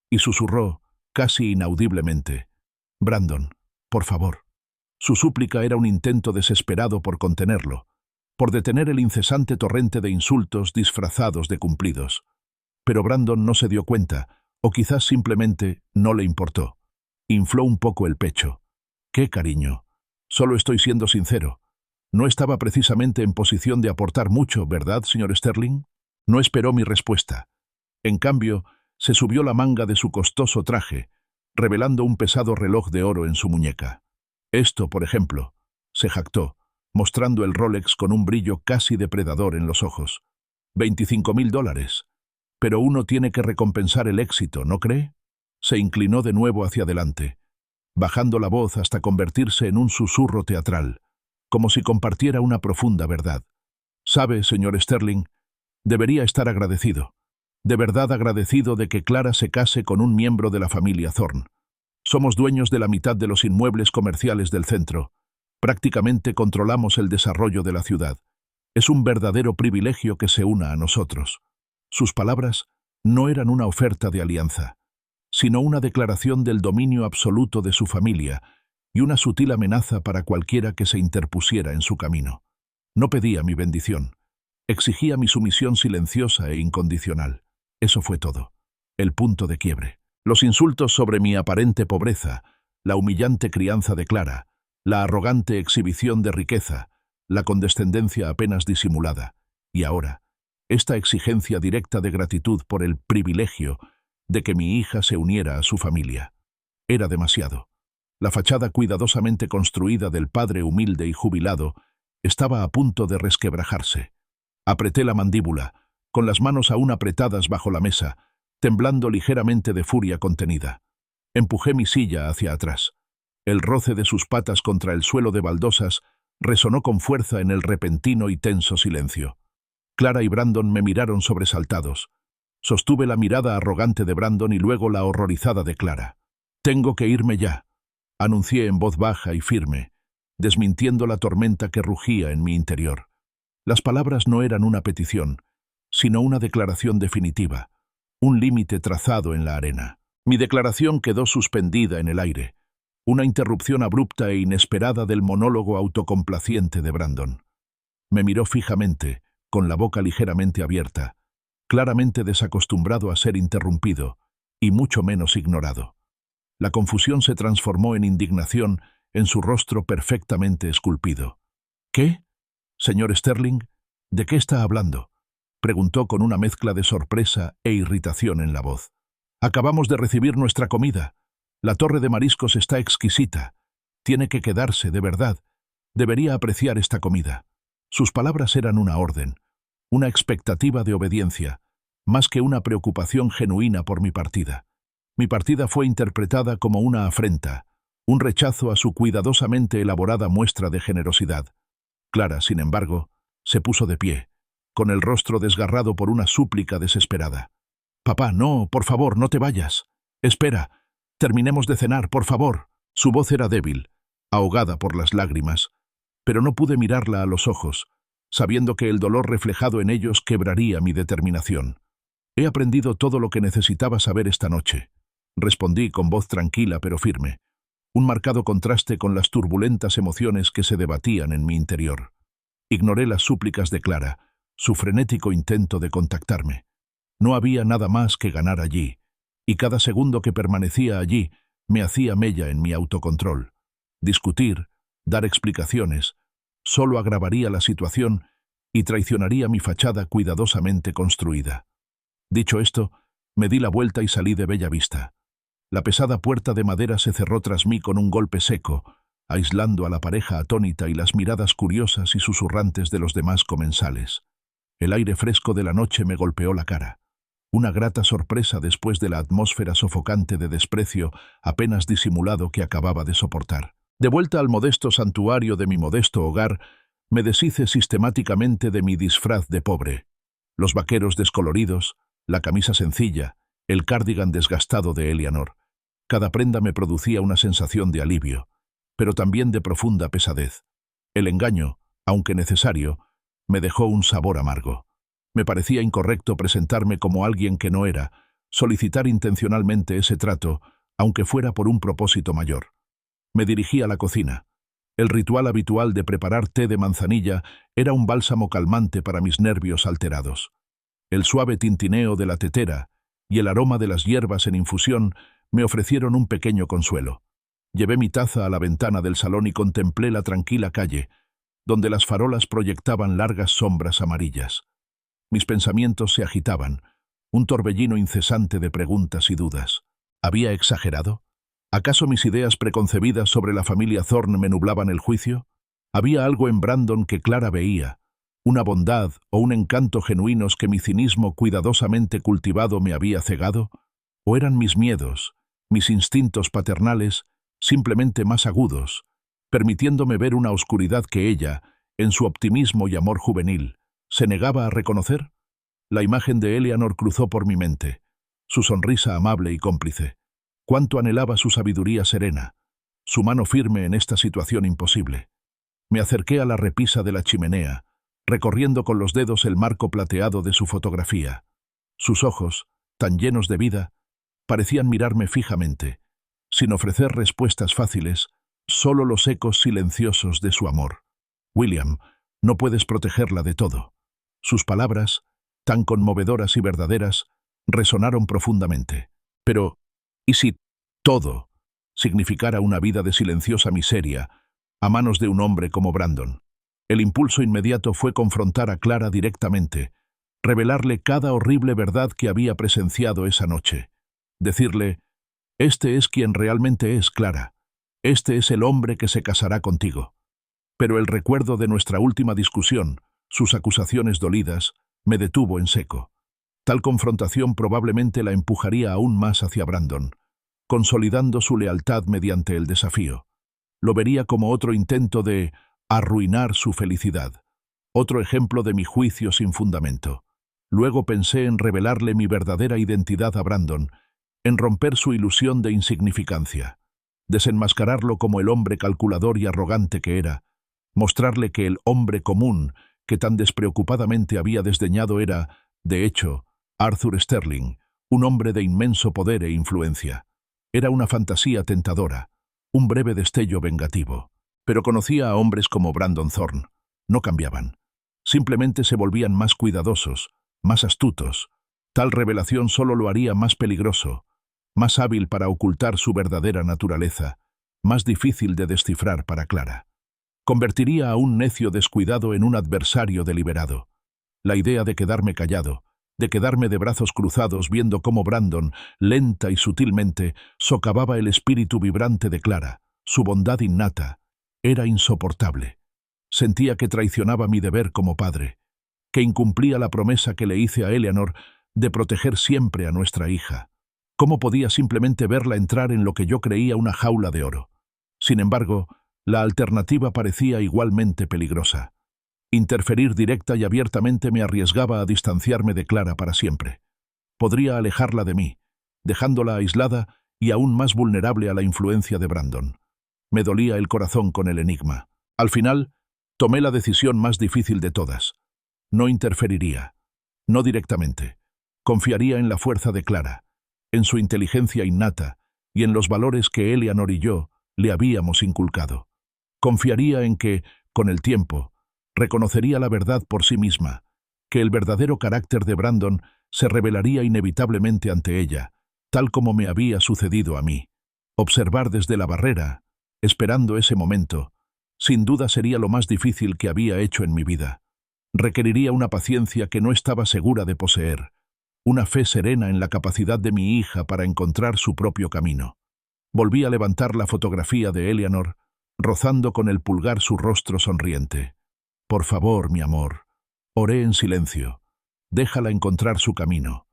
y susurró, casi inaudiblemente, «Brandon, por favor». Su súplica era un intento desesperado por contenerlo, por detener el incesante torrente de insultos disfrazados de cumplidos. Pero Brandon no se dio cuenta, o quizás simplemente no le importó. Infló un poco el pecho. «¿Qué, cariño? Solo estoy siendo sincero. No estaba precisamente en posición de aportar mucho, ¿verdad, señor Sterling?». No esperó mi respuesta. En cambio, se subió la manga de su costoso traje, revelando un pesado reloj de oro en su muñeca. «Esto, por ejemplo», se jactó, mostrando el Rolex con un brillo casi depredador en los ojos. $25.000. Pero uno tiene que recompensar el éxito, ¿no cree? Se inclinó de nuevo hacia adelante, bajando la voz hasta convertirse en un susurro teatral, como si compartiera una profunda verdad. «Sabe, señor Sterling, debería estar agradecido, de verdad agradecido de que Clara se case con un miembro de la familia Thorne. Somos dueños de la mitad de los inmuebles comerciales del centro. Prácticamente controlamos el desarrollo de la ciudad. Es un verdadero privilegio que se una a nosotros». Sus palabras no eran una oferta de alianza, sino una declaración del dominio absoluto de su familia y una sutil amenaza para cualquiera que se interpusiera en su camino. No pedía mi bendición. Exigía mi sumisión silenciosa e incondicional. Eso fue todo. El punto de quiebre. Los insultos sobre mi aparente pobreza, la humillante crianza de Clara, la arrogante exhibición de riqueza, la condescendencia apenas disimulada. Y ahora, esta exigencia directa de gratitud por el privilegio de que mi hija se uniera a su familia. Era demasiado. La fachada cuidadosamente construida del padre humilde y jubilado estaba a punto de resquebrajarse. Apreté la mandíbula, con las manos aún apretadas bajo la mesa, temblando ligeramente de furia contenida. Empujé mi silla hacia atrás. El roce de sus patas contra el suelo de baldosas resonó con fuerza en el repentino y tenso silencio. Clara y Brandon me miraron sobresaltados. Sostuve la mirada arrogante de Brandon y luego la horrorizada de Clara. «Tengo que irme ya», anuncié en voz baja y firme, desmintiendo la tormenta que rugía en mi interior. Las palabras no eran una petición, sino una declaración definitiva, un límite trazado en la arena. Mi declaración quedó suspendida en el aire, una interrupción abrupta e inesperada del monólogo autocomplaciente de Brandon. Me miró fijamente, con la boca ligeramente abierta, claramente desacostumbrado a ser interrumpido, y mucho menos ignorado. La confusión se transformó en indignación en su rostro perfectamente esculpido. «¿Qué? Señor Sterling, ¿de qué está hablando?», preguntó con una mezcla de sorpresa e irritación en la voz. «Acabamos de recibir nuestra comida. La torre de mariscos está exquisita. Tiene que quedarse, de verdad. Debería apreciar esta comida». Sus palabras eran una orden, una expectativa de obediencia, más que una preocupación genuina por mi partida. Mi partida fue interpretada como una afrenta, un rechazo a su cuidadosamente elaborada muestra de generosidad. Clara, sin embargo, se puso de pie, con el rostro desgarrado por una súplica desesperada. «Papá, no, por favor, no te vayas», Espera, terminemos de cenar, por favor. Su voz era débil, ahogada por las lágrimas, pero no pude mirarla a los ojos, sabiendo que el dolor reflejado en ellos quebraría mi determinación. He aprendido todo lo que necesitaba saber esta noche, respondí con voz tranquila pero firme, un marcado contraste con las turbulentas emociones que se debatían en mi interior. Ignoré las súplicas de Clara, su frenético intento de contactarme. No había nada más que ganar allí, y cada segundo que permanecía allí me hacía mella en mi autocontrol. Discutir, dar explicaciones, solo agravaría la situación y traicionaría mi fachada cuidadosamente construida. Dicho esto, me di la vuelta y salí de Bella Vista. La pesada puerta de madera se cerró tras mí con un golpe seco, aislando a la pareja atónita y las miradas curiosas y susurrantes de los demás comensales. El aire fresco de la noche me golpeó la cara. Una grata sorpresa después de la atmósfera sofocante de desprecio apenas disimulado que acababa de soportar. De vuelta al modesto santuario de mi modesto hogar, me deshice sistemáticamente de mi disfraz de pobre. Los vaqueros descoloridos, la camisa sencilla, el cardigan desgastado de Eleanor. Cada prenda me producía una sensación de alivio, pero también de profunda pesadez. El engaño, aunque necesario, me dejó un sabor amargo. Me parecía incorrecto presentarme como alguien que no era, solicitar intencionalmente ese trato, aunque fuera por un propósito mayor. Me dirigí a la cocina. El ritual habitual de preparar té de manzanilla era un bálsamo calmante para mis nervios alterados. El suave tintineo de la tetera y el aroma de las hierbas en infusión me ofrecieron un pequeño consuelo. Llevé mi taza a la ventana del salón y contemplé la tranquila calle, donde las farolas proyectaban largas sombras amarillas. Mis pensamientos se agitaban, un torbellino incesante de preguntas y dudas. ¿Había exagerado? ¿Acaso mis ideas preconcebidas sobre la familia Thorne me nublaban el juicio? ¿Había algo en Brandon que Clara veía, una bondad o un encanto genuinos que mi cinismo cuidadosamente cultivado me había cegado? ¿O eran mis miedos, mis instintos paternales, simplemente más agudos, permitiéndome ver una oscuridad que ella, en su optimismo y amor juvenil, se negaba a reconocer? La imagen de Eleanor cruzó por mi mente, su sonrisa amable y cómplice. Cuánto anhelaba su sabiduría serena, su mano firme en esta situación imposible. Me acerqué a la repisa de la chimenea, recorriendo con los dedos el marco plateado de su fotografía. Sus ojos, tan llenos de vida, parecían mirarme fijamente, sin ofrecer respuestas fáciles, solo los ecos silenciosos de su amor. William, no puedes protegerla de todo. Sus palabras, tan conmovedoras y verdaderas, resonaron profundamente. Pero, ¿y si todo significara una vida de silenciosa miseria a manos de un hombre como Brandon? El impulso inmediato fue confrontar a Clara directamente, revelarle cada horrible verdad que había presenciado esa noche. Decirle, este es quien realmente es, Clara. Este es el hombre que se casará contigo. Pero el recuerdo de nuestra última discusión, sus acusaciones dolidas, me detuvo en seco. Tal confrontación probablemente la empujaría aún más hacia Brandon, consolidando su lealtad mediante el desafío. Lo vería como otro intento de arruinar su felicidad, otro ejemplo de mi juicio sin fundamento. Luego pensé en revelarle mi verdadera identidad a Brandon, en romper su ilusión de insignificancia, desenmascararlo como el hombre calculador y arrogante que era, mostrarle que el hombre común que tan despreocupadamente había desdeñado era, de hecho, Arthur Sterling, un hombre de inmenso poder e influencia. Era una fantasía tentadora, un breve destello vengativo. Pero conocía a hombres como Brandon Thorne. No cambiaban. Simplemente se volvían más cuidadosos, más astutos. Tal revelación solo lo haría más peligroso, más hábil para ocultar su verdadera naturaleza, más difícil de descifrar para Clara. Convertiría a un necio descuidado en un adversario deliberado. La idea de quedarme callado, de quedarme de brazos cruzados viendo cómo Brandon, lenta y sutilmente, socavaba el espíritu vibrante de Clara, su bondad innata, era insoportable. Sentía que traicionaba mi deber como padre, que incumplía la promesa que le hice a Eleanor de proteger siempre a nuestra hija. ¿Cómo podía simplemente verla entrar en lo que yo creía una jaula de oro? Sin embargo, la alternativa parecía igualmente peligrosa. Interferir directa y abiertamente me arriesgaba a distanciarme de Clara para siempre. Podría alejarla de mí, dejándola aislada y aún más vulnerable a la influencia de Brandon. Me dolía el corazón con el enigma. Al final, tomé la decisión más difícil de todas. No interferiría. No directamente. Confiaría en la fuerza de Clara, en su inteligencia innata y en los valores que Eleanor y yo le habíamos inculcado. Confiaría en que, con el tiempo, reconocería la verdad por sí misma, que el verdadero carácter de Brandon se revelaría inevitablemente ante ella, tal como me había sucedido a mí. Observar desde la barrera, esperando ese momento, sin duda sería lo más difícil que había hecho en mi vida. Requeriría una paciencia que no estaba segura de poseer, una fe serena en la capacidad de mi hija para encontrar su propio camino. Volví a levantar la fotografía de Eleanor, rozando con el pulgar su rostro sonriente. «Por favor, mi amor», oré en silencio, «déjala encontrar su camino.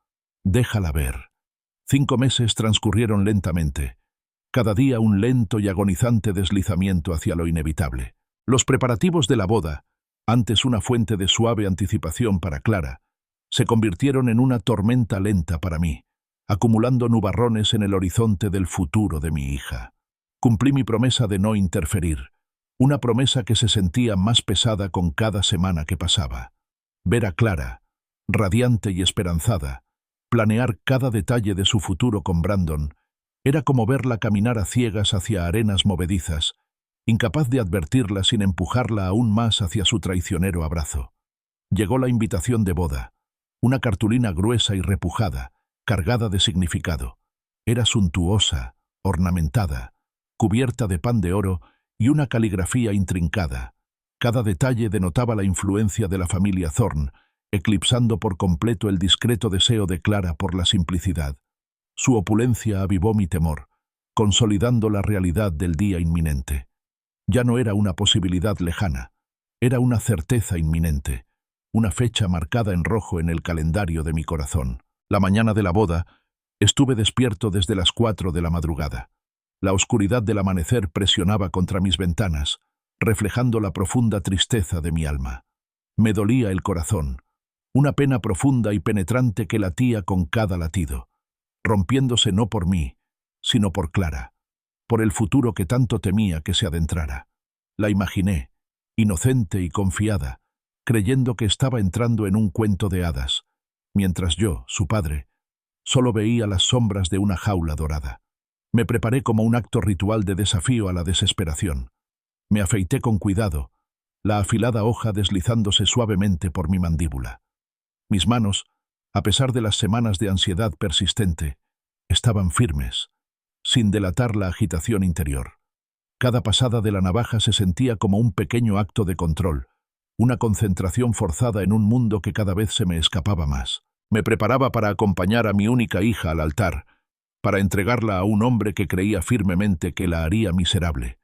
Déjala ver». 5 meses transcurrieron lentamente, cada día un lento y agonizante deslizamiento hacia lo inevitable. Los preparativos de la boda, antes una fuente de suave anticipación para Clara, se convirtieron en una tormenta lenta para mí, acumulando nubarrones en el horizonte del futuro de mi hija. Cumplí mi promesa de no interferir, una promesa que se sentía más pesada con cada semana que pasaba. Ver a Clara, radiante y esperanzada, planear cada detalle de su futuro con Brandon, era como verla caminar a ciegas hacia arenas movedizas, incapaz de advertirla sin empujarla aún más hacia su traicionero abrazo. Llegó la invitación de boda, una cartulina gruesa y repujada, cargada de significado. Era suntuosa, ornamentada, cubierta de pan de oro y una caligrafía intrincada. Cada detalle denotaba la influencia de la familia Thorne, eclipsando por completo el discreto deseo de Clara por la simplicidad. Su opulencia avivó mi temor, consolidando la realidad del día inminente. Ya no era una posibilidad lejana, era una certeza inminente, una fecha marcada en rojo en el calendario de mi corazón. La mañana de la boda, estuve despierto desde las 4 de la madrugada. La oscuridad del amanecer presionaba contra mis ventanas, reflejando la profunda tristeza de mi alma. Me dolía el corazón, una pena profunda y penetrante que latía con cada latido, rompiéndose no por mí, sino por Clara, por el futuro que tanto temía que se adentrara. La imaginé, inocente y confiada, creyendo que estaba entrando en un cuento de hadas, mientras yo, su padre, solo veía las sombras de una jaula dorada. Me preparé como un acto ritual de desafío a la desesperación. Me afeité con cuidado, la afilada hoja deslizándose suavemente por mi mandíbula. Mis manos, a pesar de las semanas de ansiedad persistente, estaban firmes, sin delatar la agitación interior. Cada pasada de la navaja se sentía como un pequeño acto de control, una concentración forzada en un mundo que cada vez se me escapaba más. Me preparaba para acompañar a mi única hija al altar, para entregarla a un hombre que creía firmemente que la haría miserable,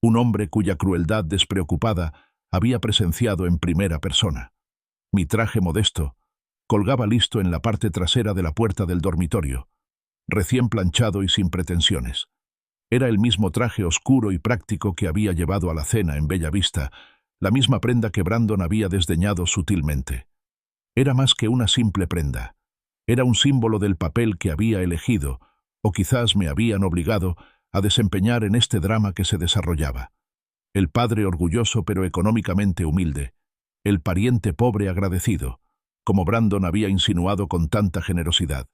un hombre cuya crueldad despreocupada había presenciado en primera persona. Mi traje modesto colgaba listo en la parte trasera de la puerta del dormitorio, recién planchado y sin pretensiones. Era el mismo traje oscuro y práctico que había llevado a la cena en Bella Vista, la misma prenda que Brandon había desdeñado sutilmente. Era más que una simple prenda. Era un símbolo del papel que había elegido, o quizás me habían obligado a desempeñar en este drama que se desarrollaba. El padre orgulloso pero económicamente humilde, el pariente pobre agradecido, como Brandon había insinuado con tanta generosidad.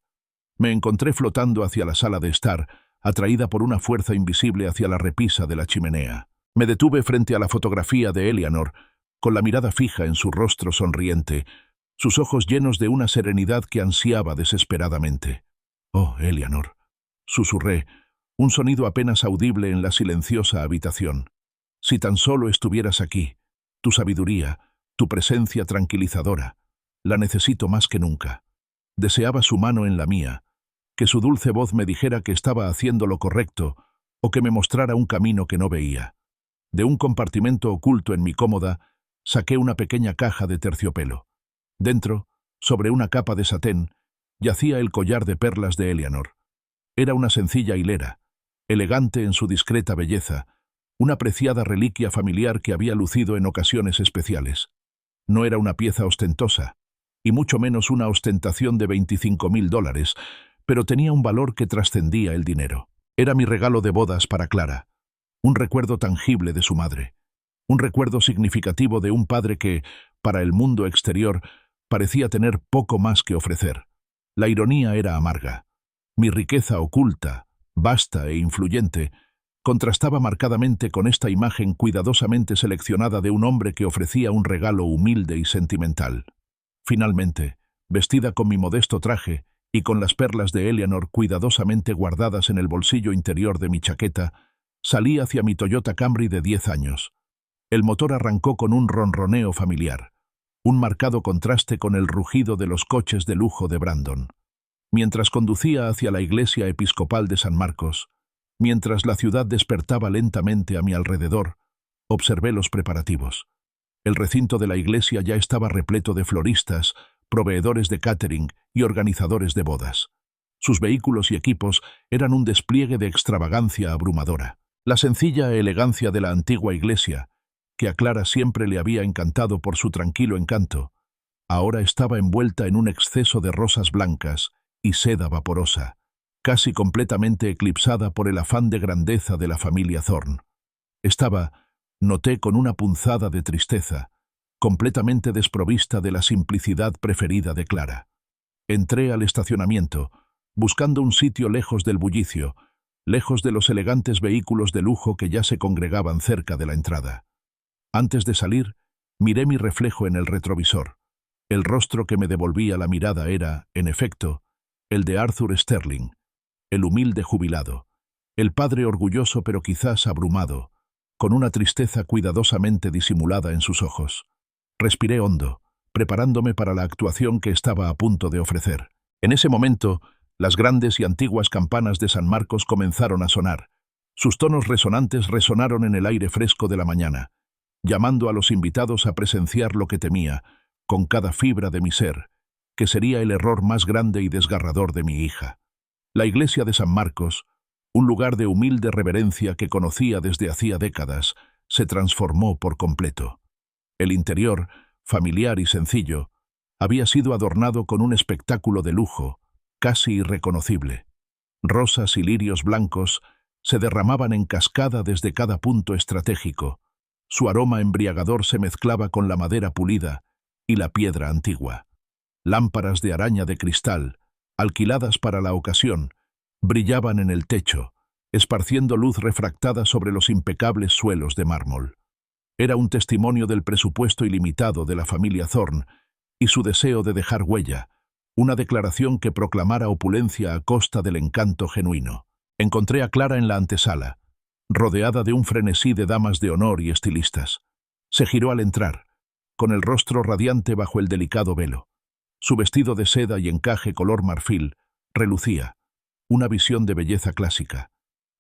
Me encontré flotando hacia la sala de estar, atraída por una fuerza invisible hacia la repisa de la chimenea. Me detuve frente a la fotografía de Eleanor, con la mirada fija en su rostro sonriente, sus ojos llenos de una serenidad que ansiaba desesperadamente. «Oh, Eleanor», susurré, un sonido apenas audible en la silenciosa habitación. «Si tan solo estuvieras aquí, tu sabiduría, tu presencia tranquilizadora, la necesito más que nunca». Deseaba su mano en la mía, que su dulce voz me dijera que estaba haciendo lo correcto o que me mostrara un camino que no veía. De un compartimento oculto en mi cómoda, saqué una pequeña caja de terciopelo. Dentro, sobre una capa de satén, yacía el collar de perlas de Eleanor. Era una sencilla hilera, elegante en su discreta belleza, una preciada reliquia familiar que había lucido en ocasiones especiales. No era una pieza ostentosa, y mucho menos una ostentación de $25.000, pero tenía un valor que trascendía el dinero. Era mi regalo de bodas para Clara, un recuerdo tangible de su madre, un recuerdo significativo de un padre que, para el mundo exterior, parecía tener poco más que ofrecer. La ironía era amarga. Mi riqueza oculta, vasta e influyente, contrastaba marcadamente con esta imagen cuidadosamente seleccionada de un hombre que ofrecía un regalo humilde y sentimental. Finalmente, vestida con mi modesto traje y con las perlas de Eleanor cuidadosamente guardadas en el bolsillo interior de mi chaqueta, salí hacia mi Toyota Camry de 10 años. El motor arrancó con un ronroneo familiar, un marcado contraste con el rugido de los coches de lujo de Brandon. Mientras conducía hacia la iglesia episcopal de San Marcos, mientras la ciudad despertaba lentamente a mi alrededor, observé los preparativos. El recinto de la iglesia ya estaba repleto de floristas, proveedores de catering y organizadores de bodas. Sus vehículos y equipos eran un despliegue de extravagancia abrumadora. La sencilla elegancia de la antigua iglesia, que a Clara siempre le había encantado por su tranquilo encanto, ahora estaba envuelta en un exceso de rosas blancas y seda vaporosa, casi completamente eclipsada por el afán de grandeza de la familia Thorne. Estaba, noté con una punzada de tristeza, completamente desprovista de la simplicidad preferida de Clara. Entré al estacionamiento, buscando un sitio lejos del bullicio, lejos de los elegantes vehículos de lujo que ya se congregaban cerca de la entrada. Antes de salir, miré mi reflejo en el retrovisor. El rostro que me devolvía la mirada era, en efecto, el de Arthur Sterling, el humilde jubilado, el padre orgulloso pero quizás abrumado, con una tristeza cuidadosamente disimulada en sus ojos. Respiré hondo, preparándome para la actuación que estaba a punto de ofrecer. En ese momento, las grandes y antiguas campanas de San Marcos comenzaron a sonar. Sus tonos resonantes resonaron en el aire fresco de la mañana, llamando a los invitados a presenciar lo que temía, con cada fibra de mi ser, que sería el error más grande y desgarrador de mi hija. La iglesia de San Marcos, un lugar de humilde reverencia que conocía desde hacía décadas, se transformó por completo. El interior, familiar y sencillo, había sido adornado con un espectáculo de lujo, casi irreconocible. Rosas y lirios blancos se derramaban en cascada desde cada punto estratégico. Su aroma embriagador se mezclaba con la madera pulida y la piedra antigua. Lámparas de araña de cristal, alquiladas para la ocasión, brillaban en el techo, esparciendo luz refractada sobre los impecables suelos de mármol. Era un testimonio del presupuesto ilimitado de la familia Thorne y su deseo de dejar huella, una declaración que proclamara opulencia a costa del encanto genuino. Encontré a Clara en la antesala, rodeada de un frenesí de damas de honor y estilistas. Se giró al entrar, con el rostro radiante bajo el delicado velo. Su vestido de seda y encaje color marfil relucía, una visión de belleza clásica.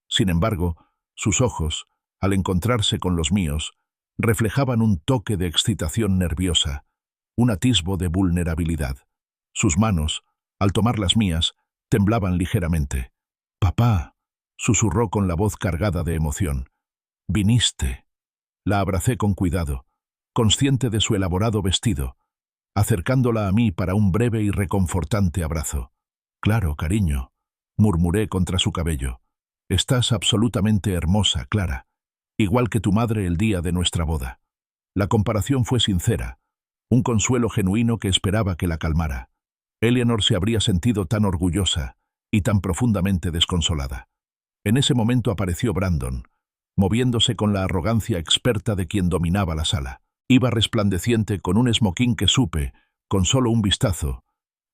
Sin embargo, sus ojos, al encontrarse con los míos, reflejaban un toque de excitación nerviosa, un atisbo de vulnerabilidad. Sus manos, al tomar las mías, temblaban ligeramente. «Papá», susurró con la voz cargada de emoción. «Viniste». La abracé con cuidado, consciente de su elaborado vestido, acercándola a mí para un breve y reconfortante abrazo. «Claro, cariño», murmuré contra su cabello. «Estás absolutamente hermosa, Clara, igual que tu madre el día de nuestra boda». La comparación fue sincera, un consuelo genuino que esperaba que la calmara. Eleanor se habría sentido tan orgullosa y tan profundamente desconsolada. En ese momento apareció Brandon, moviéndose con la arrogancia experta de quien dominaba la sala. Iba resplandeciente con un esmoquín que supe, con solo un vistazo,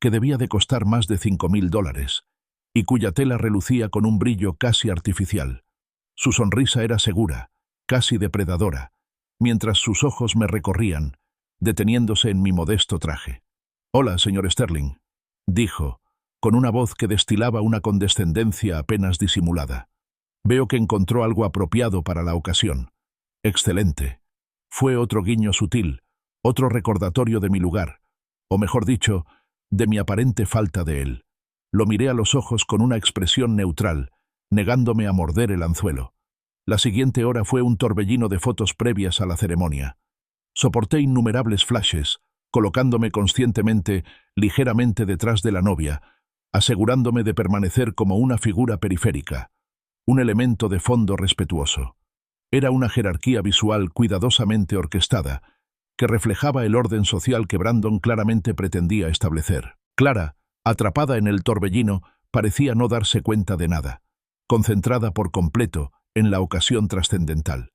que debía de costar más de $5.000, y cuya tela relucía con un brillo casi artificial. Su sonrisa era segura, casi depredadora, mientras sus ojos me recorrían, deteniéndose en mi modesto traje. «Hola, señor Sterling», dijo, con una voz que destilaba una condescendencia apenas disimulada. «Veo que encontró algo apropiado para la ocasión». «Excelente». Fue otro guiño sutil, otro recordatorio de mi lugar, o mejor dicho, de mi aparente falta de él. Lo miré a los ojos con una expresión neutral, negándome a morder el anzuelo. La siguiente hora fue un torbellino de fotos previas a la ceremonia. Soporté innumerables flashes, colocándome conscientemente, ligeramente detrás de la novia, asegurándome de permanecer como una figura periférica, un elemento de fondo respetuoso. Era una jerarquía visual cuidadosamente orquestada, que reflejaba el orden social que Brandon claramente pretendía establecer. Clara, atrapada en el torbellino, parecía no darse cuenta de nada, concentrada por completo en la ocasión trascendental.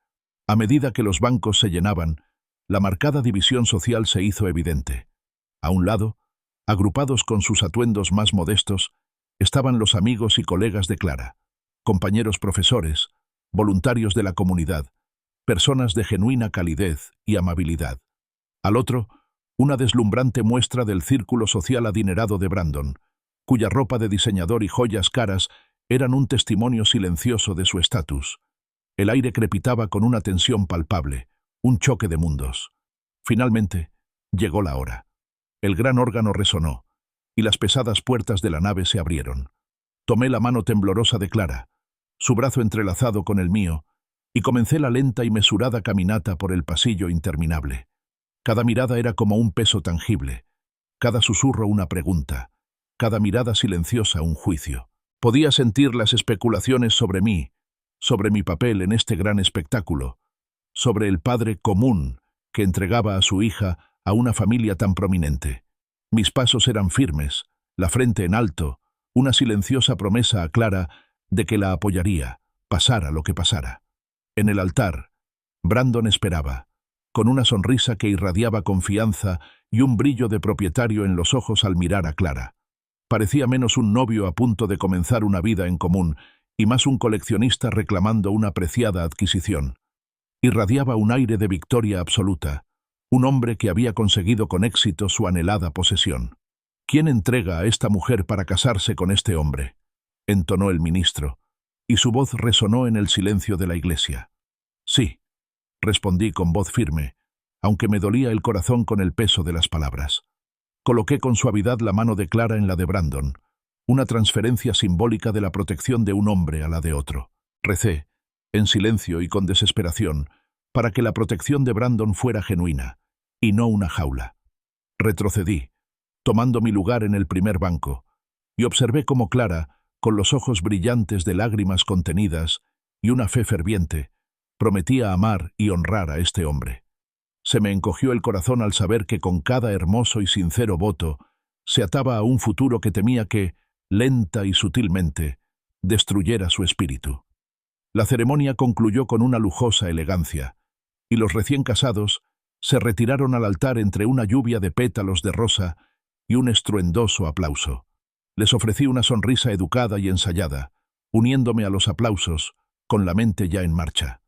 A medida que los bancos se llenaban, la marcada división social se hizo evidente. A un lado, agrupados con sus atuendos más modestos, estaban los amigos y colegas de Clara, compañeros profesores, voluntarios de la comunidad, personas de genuina calidez y amabilidad. Al otro, una deslumbrante muestra del círculo social adinerado de Brandon, cuya ropa de diseñador y joyas caras eran un testimonio silencioso de su estatus. El aire crepitaba con una tensión palpable, un choque de mundos. Finalmente, llegó la hora. El gran órgano resonó, y las pesadas puertas de la nave se abrieron. Tomé la mano temblorosa de Clara, su brazo entrelazado con el mío, y comencé la lenta y mesurada caminata por el pasillo interminable. Cada mirada era como un peso tangible, cada susurro una pregunta, cada mirada silenciosa un juicio. Podía sentir las especulaciones sobre mí, sobre mi papel en este gran espectáculo, sobre el padre común que entregaba a su hija a una familia tan prominente. Mis pasos eran firmes, la frente en alto, una silenciosa promesa a Clara de que la apoyaría, pasara lo que pasara. En el altar, Brandon esperaba, con una sonrisa que irradiaba confianza y un brillo de propietario en los ojos al mirar a Clara. Parecía menos un novio a punto de comenzar una vida en común y más un coleccionista reclamando una preciada adquisición. Irradiaba un aire de victoria absoluta, un hombre que había conseguido con éxito su anhelada posesión. ¿Quién entrega a esta mujer para casarse con este hombre?, entonó el ministro, y su voz resonó en el silencio de la iglesia. Sí, respondí con voz firme, aunque me dolía el corazón con el peso de las palabras. Coloqué con suavidad la mano de Clara en la de Brandon, una transferencia simbólica de la protección de un hombre a la de otro. Recé, en silencio y con desesperación, para que la protección de Brandon fuera genuina, y no una jaula. Retrocedí, tomando mi lugar en el primer banco, y observé cómo Clara, con los ojos brillantes de lágrimas contenidas y una fe ferviente, prometía amar y honrar a este hombre. Se me encogió el corazón al saber que con cada hermoso y sincero voto se ataba a un futuro que temía que, lenta y sutilmente, destruyera su espíritu. La ceremonia concluyó con una lujosa elegancia, y los recién casados se retiraron al altar entre una lluvia de pétalos de rosa y un estruendoso aplauso. Les ofrecí una sonrisa educada y ensayada, uniéndome a los aplausos, con la mente ya en marcha.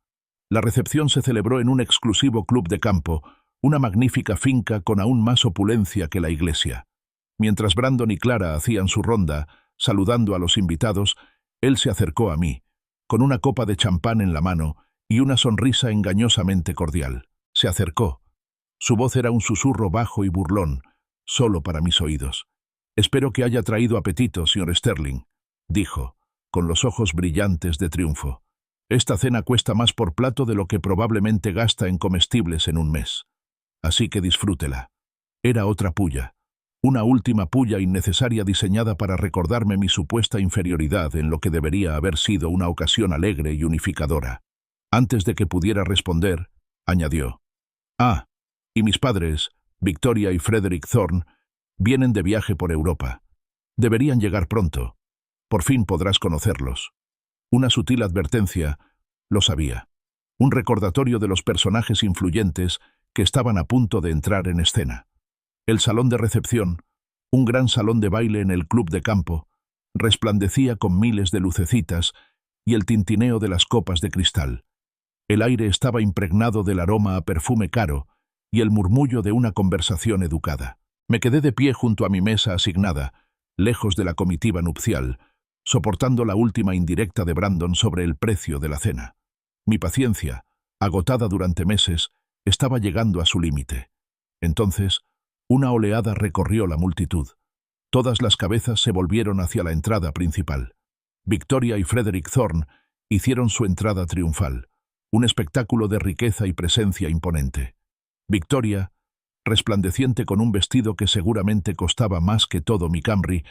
La recepción se celebró en un exclusivo club de campo, una magnífica finca con aún más opulencia que la iglesia. Mientras Brandon y Clara hacían su ronda, saludando a los invitados, él se acercó a mí, con una copa de champán en la mano y una sonrisa engañosamente cordial. Se acercó. Su voz era un susurro bajo y burlón, solo para mis oídos. «Espero que haya traído apetito, señor Sterling», dijo, con los ojos brillantes de triunfo. «Esta cena cuesta más por plato de lo que probablemente gasta en comestibles en un mes. Así que disfrútela». Era otra pulla, una última pulla innecesaria diseñada para recordarme mi supuesta inferioridad en lo que debería haber sido una ocasión alegre y unificadora. Antes de que pudiera responder, añadió: «Ah, y mis padres, Victoria y Frederick Thorne, vienen de viaje por Europa. Deberían llegar pronto. Por fin podrás conocerlos». Una sutil advertencia, lo sabía. Un recordatorio de los personajes influyentes que estaban a punto de entrar en escena. El salón de recepción, un gran salón de baile en el club de campo, resplandecía con miles de lucecitas y el tintineo de las copas de cristal. El aire estaba impregnado del aroma a perfume caro y el murmullo de una conversación educada. Me quedé de pie junto a mi mesa asignada, lejos de la comitiva nupcial, soportando la última indirecta de Brandon sobre el precio de la cena. Mi paciencia, agotada durante meses, estaba llegando a su límite. Entonces, una oleada recorrió la multitud. Todas las cabezas se volvieron hacia la entrada principal. Victoria y Frederick Thorne hicieron su entrada triunfal, un espectáculo de riqueza y presencia imponente. Victoria, resplandeciente con un vestido que seguramente costaba más que todo mi Camry,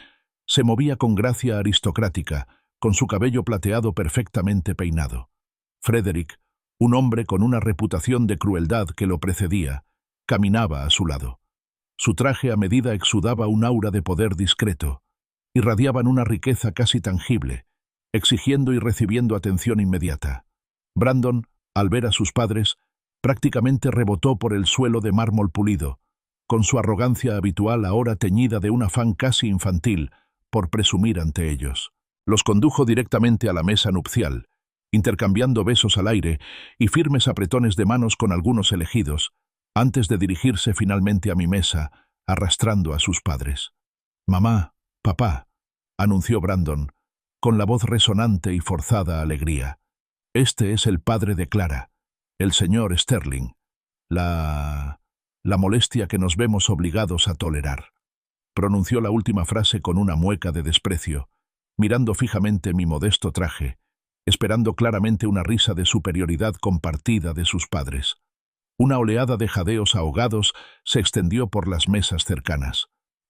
Se movía con gracia aristocrática, con su cabello plateado perfectamente peinado. Frederick, un hombre con una reputación de crueldad que lo precedía, caminaba a su lado. Su traje a medida exudaba un aura de poder discreto. Irradiaban una riqueza casi tangible, exigiendo y recibiendo atención inmediata. Brandon, al ver a sus padres, prácticamente rebotó por el suelo de mármol pulido, con su arrogancia habitual ahora teñida de un afán casi infantil por presumir ante ellos. Los condujo directamente a la mesa nupcial, intercambiando besos al aire y firmes apretones de manos con algunos elegidos, antes de dirigirse finalmente a mi mesa, arrastrando a sus padres. «Mamá, papá», anunció Brandon, con la voz resonante y forzada alegría. «Este es el padre de Clara, el señor Sterling. La molestia que nos vemos obligados a tolerar». Pronunció la última frase con una mueca de desprecio, mirando fijamente mi modesto traje, esperando claramente una risa de superioridad compartida de sus padres. Una oleada de jadeos ahogados se extendió por las mesas cercanas.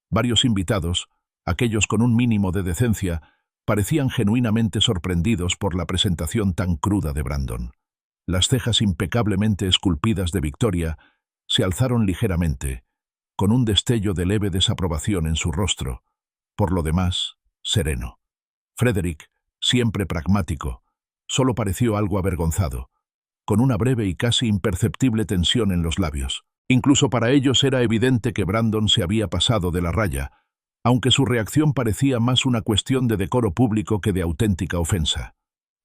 Varios invitados, aquellos con un mínimo de decencia, parecían genuinamente sorprendidos por la presentación tan cruda de Brandon. Las cejas impecablemente esculpidas de Victoria se alzaron ligeramente, con un destello de leve desaprobación en su rostro, por lo demás, sereno. Frederick, siempre pragmático, solo pareció algo avergonzado, con una breve y casi imperceptible tensión en los labios. Incluso para ellos era evidente que Brandon se había pasado de la raya, aunque su reacción parecía más una cuestión de decoro público que de auténtica ofensa.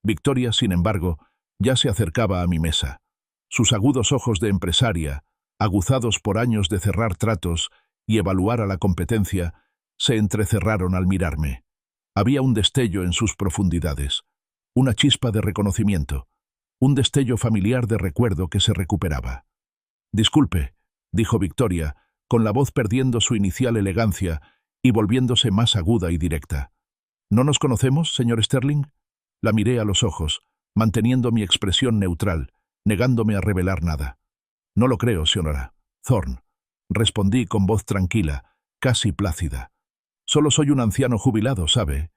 Victoria, sin embargo, ya se acercaba a mi mesa. Sus agudos ojos de empresaria, aguzados por años de cerrar tratos y evaluar a la competencia, se entrecerraron al mirarme. Había un destello en sus profundidades, una chispa de reconocimiento, un destello familiar de recuerdo que se recuperaba. «Disculpe», dijo Victoria, con la voz perdiendo su inicial elegancia y volviéndose más aguda y directa. «¿No nos conocemos, señor Sterling?» La miré a los ojos, manteniendo mi expresión neutral, negándome a revelar nada. «No lo creo, señora Thorne», respondí con voz tranquila, casi plácida. «Solo soy un anciano jubilado, ¿sabe?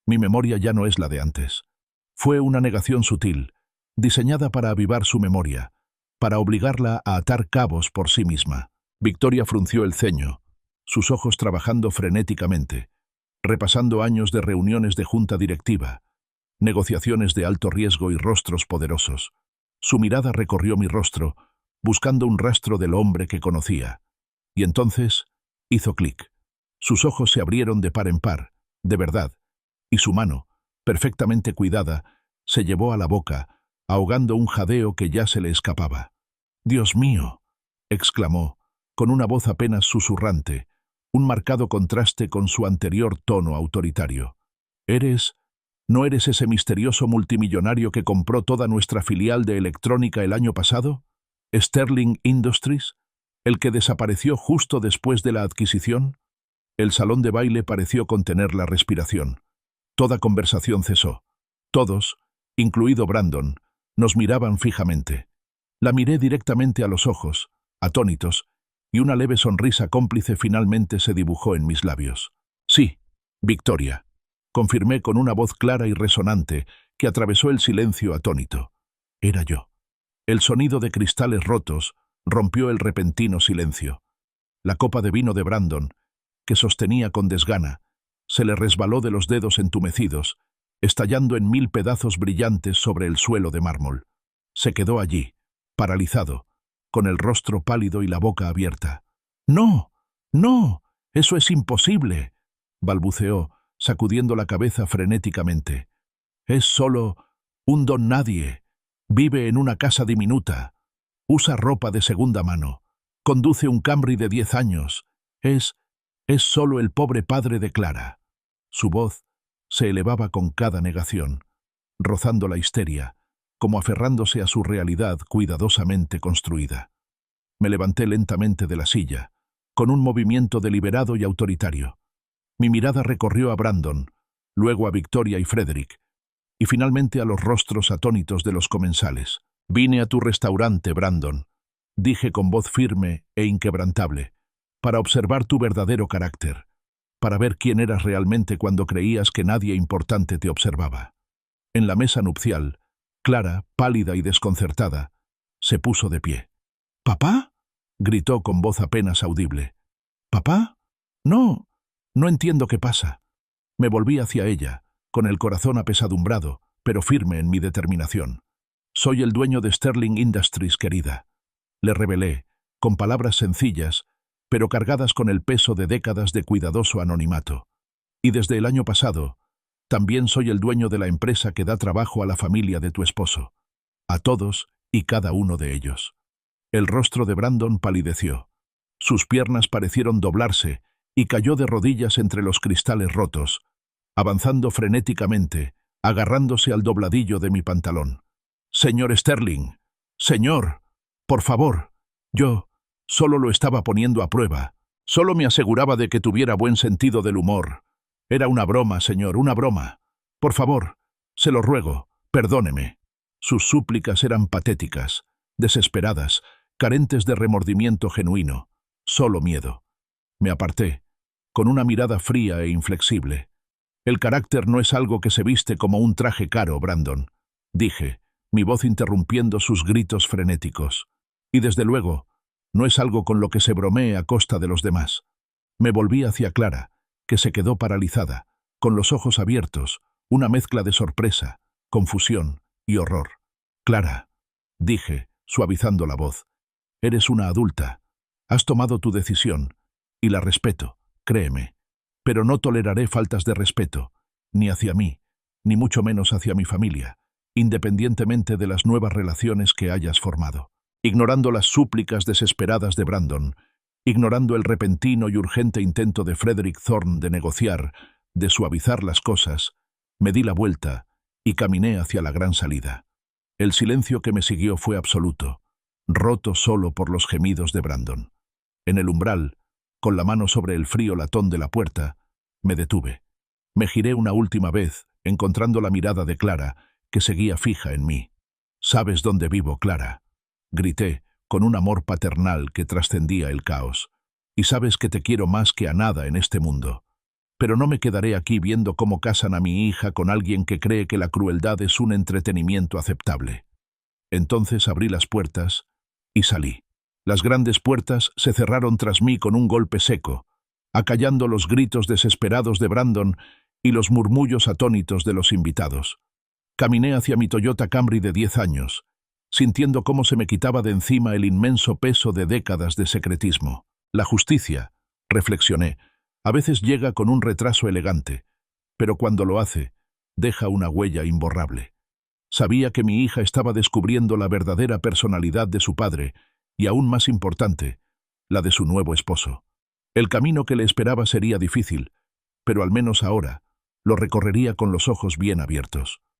Mi memoria ya no es la de antes». Fue una negación sutil, diseñada para avivar su memoria, para obligarla a atar cabos por sí misma. Victoria frunció el ceño, sus ojos trabajando frenéticamente, repasando años de reuniones de junta directiva, negociaciones de alto riesgo y rostros poderosos. Su mirada recorrió mi rostro, buscando un rastro del hombre que conocía. Y entonces hizo clic. Sus ojos se abrieron de par en par, de verdad, y su mano, perfectamente cuidada, se llevó a la boca, ahogando un jadeo que ya se le escapaba. «Dios mío», exclamó, con una voz apenas susurrante, un marcado contraste con su anterior tono autoritario. ¿No eres ese misterioso multimillonario que compró toda nuestra filial de electrónica el año pasado? ¿Sterling Industries? ¿El que desapareció justo después de la adquisición?» El salón de baile pareció contener la respiración. Toda conversación cesó. Todos, incluido Brandon, nos miraban fijamente. La miré directamente a los ojos, atónitos, y una leve sonrisa cómplice finalmente se dibujó en mis labios. «Sí, Victoria», confirmé con una voz clara y resonante que atravesó el silencio atónito. Era yo. El sonido de cristales rotos rompió el repentino silencio. La copa de vino de Brandon, que sostenía con desgana, se le resbaló de los dedos entumecidos, estallando en 1000 pedazos brillantes sobre el suelo de mármol. Se quedó allí, paralizado, con el rostro pálido y la boca abierta. «¡No! ¡No! ¡Eso es imposible!», balbuceó, sacudiendo la cabeza frenéticamente. «Es solo un don nadie. Vive en una casa diminuta. Usa ropa de segunda mano. Conduce un Camry de 10 años. Es solo el pobre padre de Clara». Su voz se elevaba con cada negación, rozando la histeria, como aferrándose a su realidad cuidadosamente construida. Me levanté lentamente de la silla, con un movimiento deliberado y autoritario. Mi mirada recorrió a Brandon, luego a Victoria y Frederick, y finalmente a los rostros atónitos de los comensales. «Vine a tu restaurante, Brandon», dije con voz firme e inquebrantable, «para observar tu verdadero carácter. para ver quién eras realmente cuando creías que nadie importante te observaba. En la mesa nupcial, Clara, pálida y desconcertada, se puso de pie. «¿Papá?», gritó con voz apenas audible. «¿Papá? No, no entiendo qué pasa». Me volví hacia ella, con el corazón apesadumbrado, pero firme en mi determinación. «Soy el dueño de Sterling Industries, querida», le revelé, con palabras sencillas, pero cargadas con el peso de décadas de cuidadoso anonimato. «Y desde el año pasado, también soy el dueño de la empresa que da trabajo a la familia de tu esposo. A todos y cada uno de ellos». El rostro de Brandon palideció. Sus piernas parecieron doblarse y cayó de rodillas entre los cristales rotos, avanzando frenéticamente, agarrándose al dobladillo de mi pantalón. «Señor Sterling, señor, por favor, yo solo lo estaba poniendo a prueba. Solo me aseguraba de que tuviera buen sentido del humor. Era una broma, señor, una broma. Por favor, se lo ruego, perdóneme». Sus súplicas eran patéticas, desesperadas, carentes de remordimiento genuino, solo miedo. Me aparté, con una mirada fría e inflexible. «El carácter no es algo que se viste como un traje caro, Brandon», dije, mi voz interrumpiendo sus gritos frenéticos. «Y desde luego, no es algo con lo que se bromee a costa de los demás». Me volví hacia Clara, que se quedó paralizada, con los ojos abiertos, una mezcla de sorpresa, confusión y horror. «Clara», dije, suavizando la voz, «eres una adulta. Has tomado tu decisión, y la respeto, créeme. Pero no toleraré faltas de respeto, ni hacia mí, ni mucho menos hacia mi familia, independientemente de las nuevas relaciones que hayas formado». Ignorando las súplicas desesperadas de Brandon, ignorando el repentino y urgente intento de Frederick Thorne de negociar, de suavizar las cosas, me di la vuelta y caminé hacia la gran salida. El silencio que me siguió fue absoluto, roto solo por los gemidos de Brandon. En el umbral, con la mano sobre el frío latón de la puerta, me detuve. Me giré una última vez, encontrando la mirada de Clara, que seguía fija en mí. «¿Sabes dónde vivo, Clara?», grité, con un amor paternal que trascendía el caos. «Y sabes que te quiero más que a nada en este mundo. Pero no me quedaré aquí viendo cómo casan a mi hija con alguien que cree que la crueldad es un entretenimiento aceptable». Entonces abrí las puertas y salí. Las grandes puertas se cerraron tras mí con un golpe seco, acallando los gritos desesperados de Brandon y los murmullos atónitos de los invitados. Caminé hacia mi Toyota Camry de 10 años, sintiendo cómo se me quitaba de encima el inmenso peso de décadas de secretismo. La justicia, reflexioné, a veces llega con un retraso elegante, pero cuando lo hace, deja una huella imborrable. Sabía que mi hija estaba descubriendo la verdadera personalidad de su padre, y aún más importante, la de su nuevo esposo. El camino que le esperaba sería difícil, pero al menos ahora lo recorrería con los ojos bien abiertos.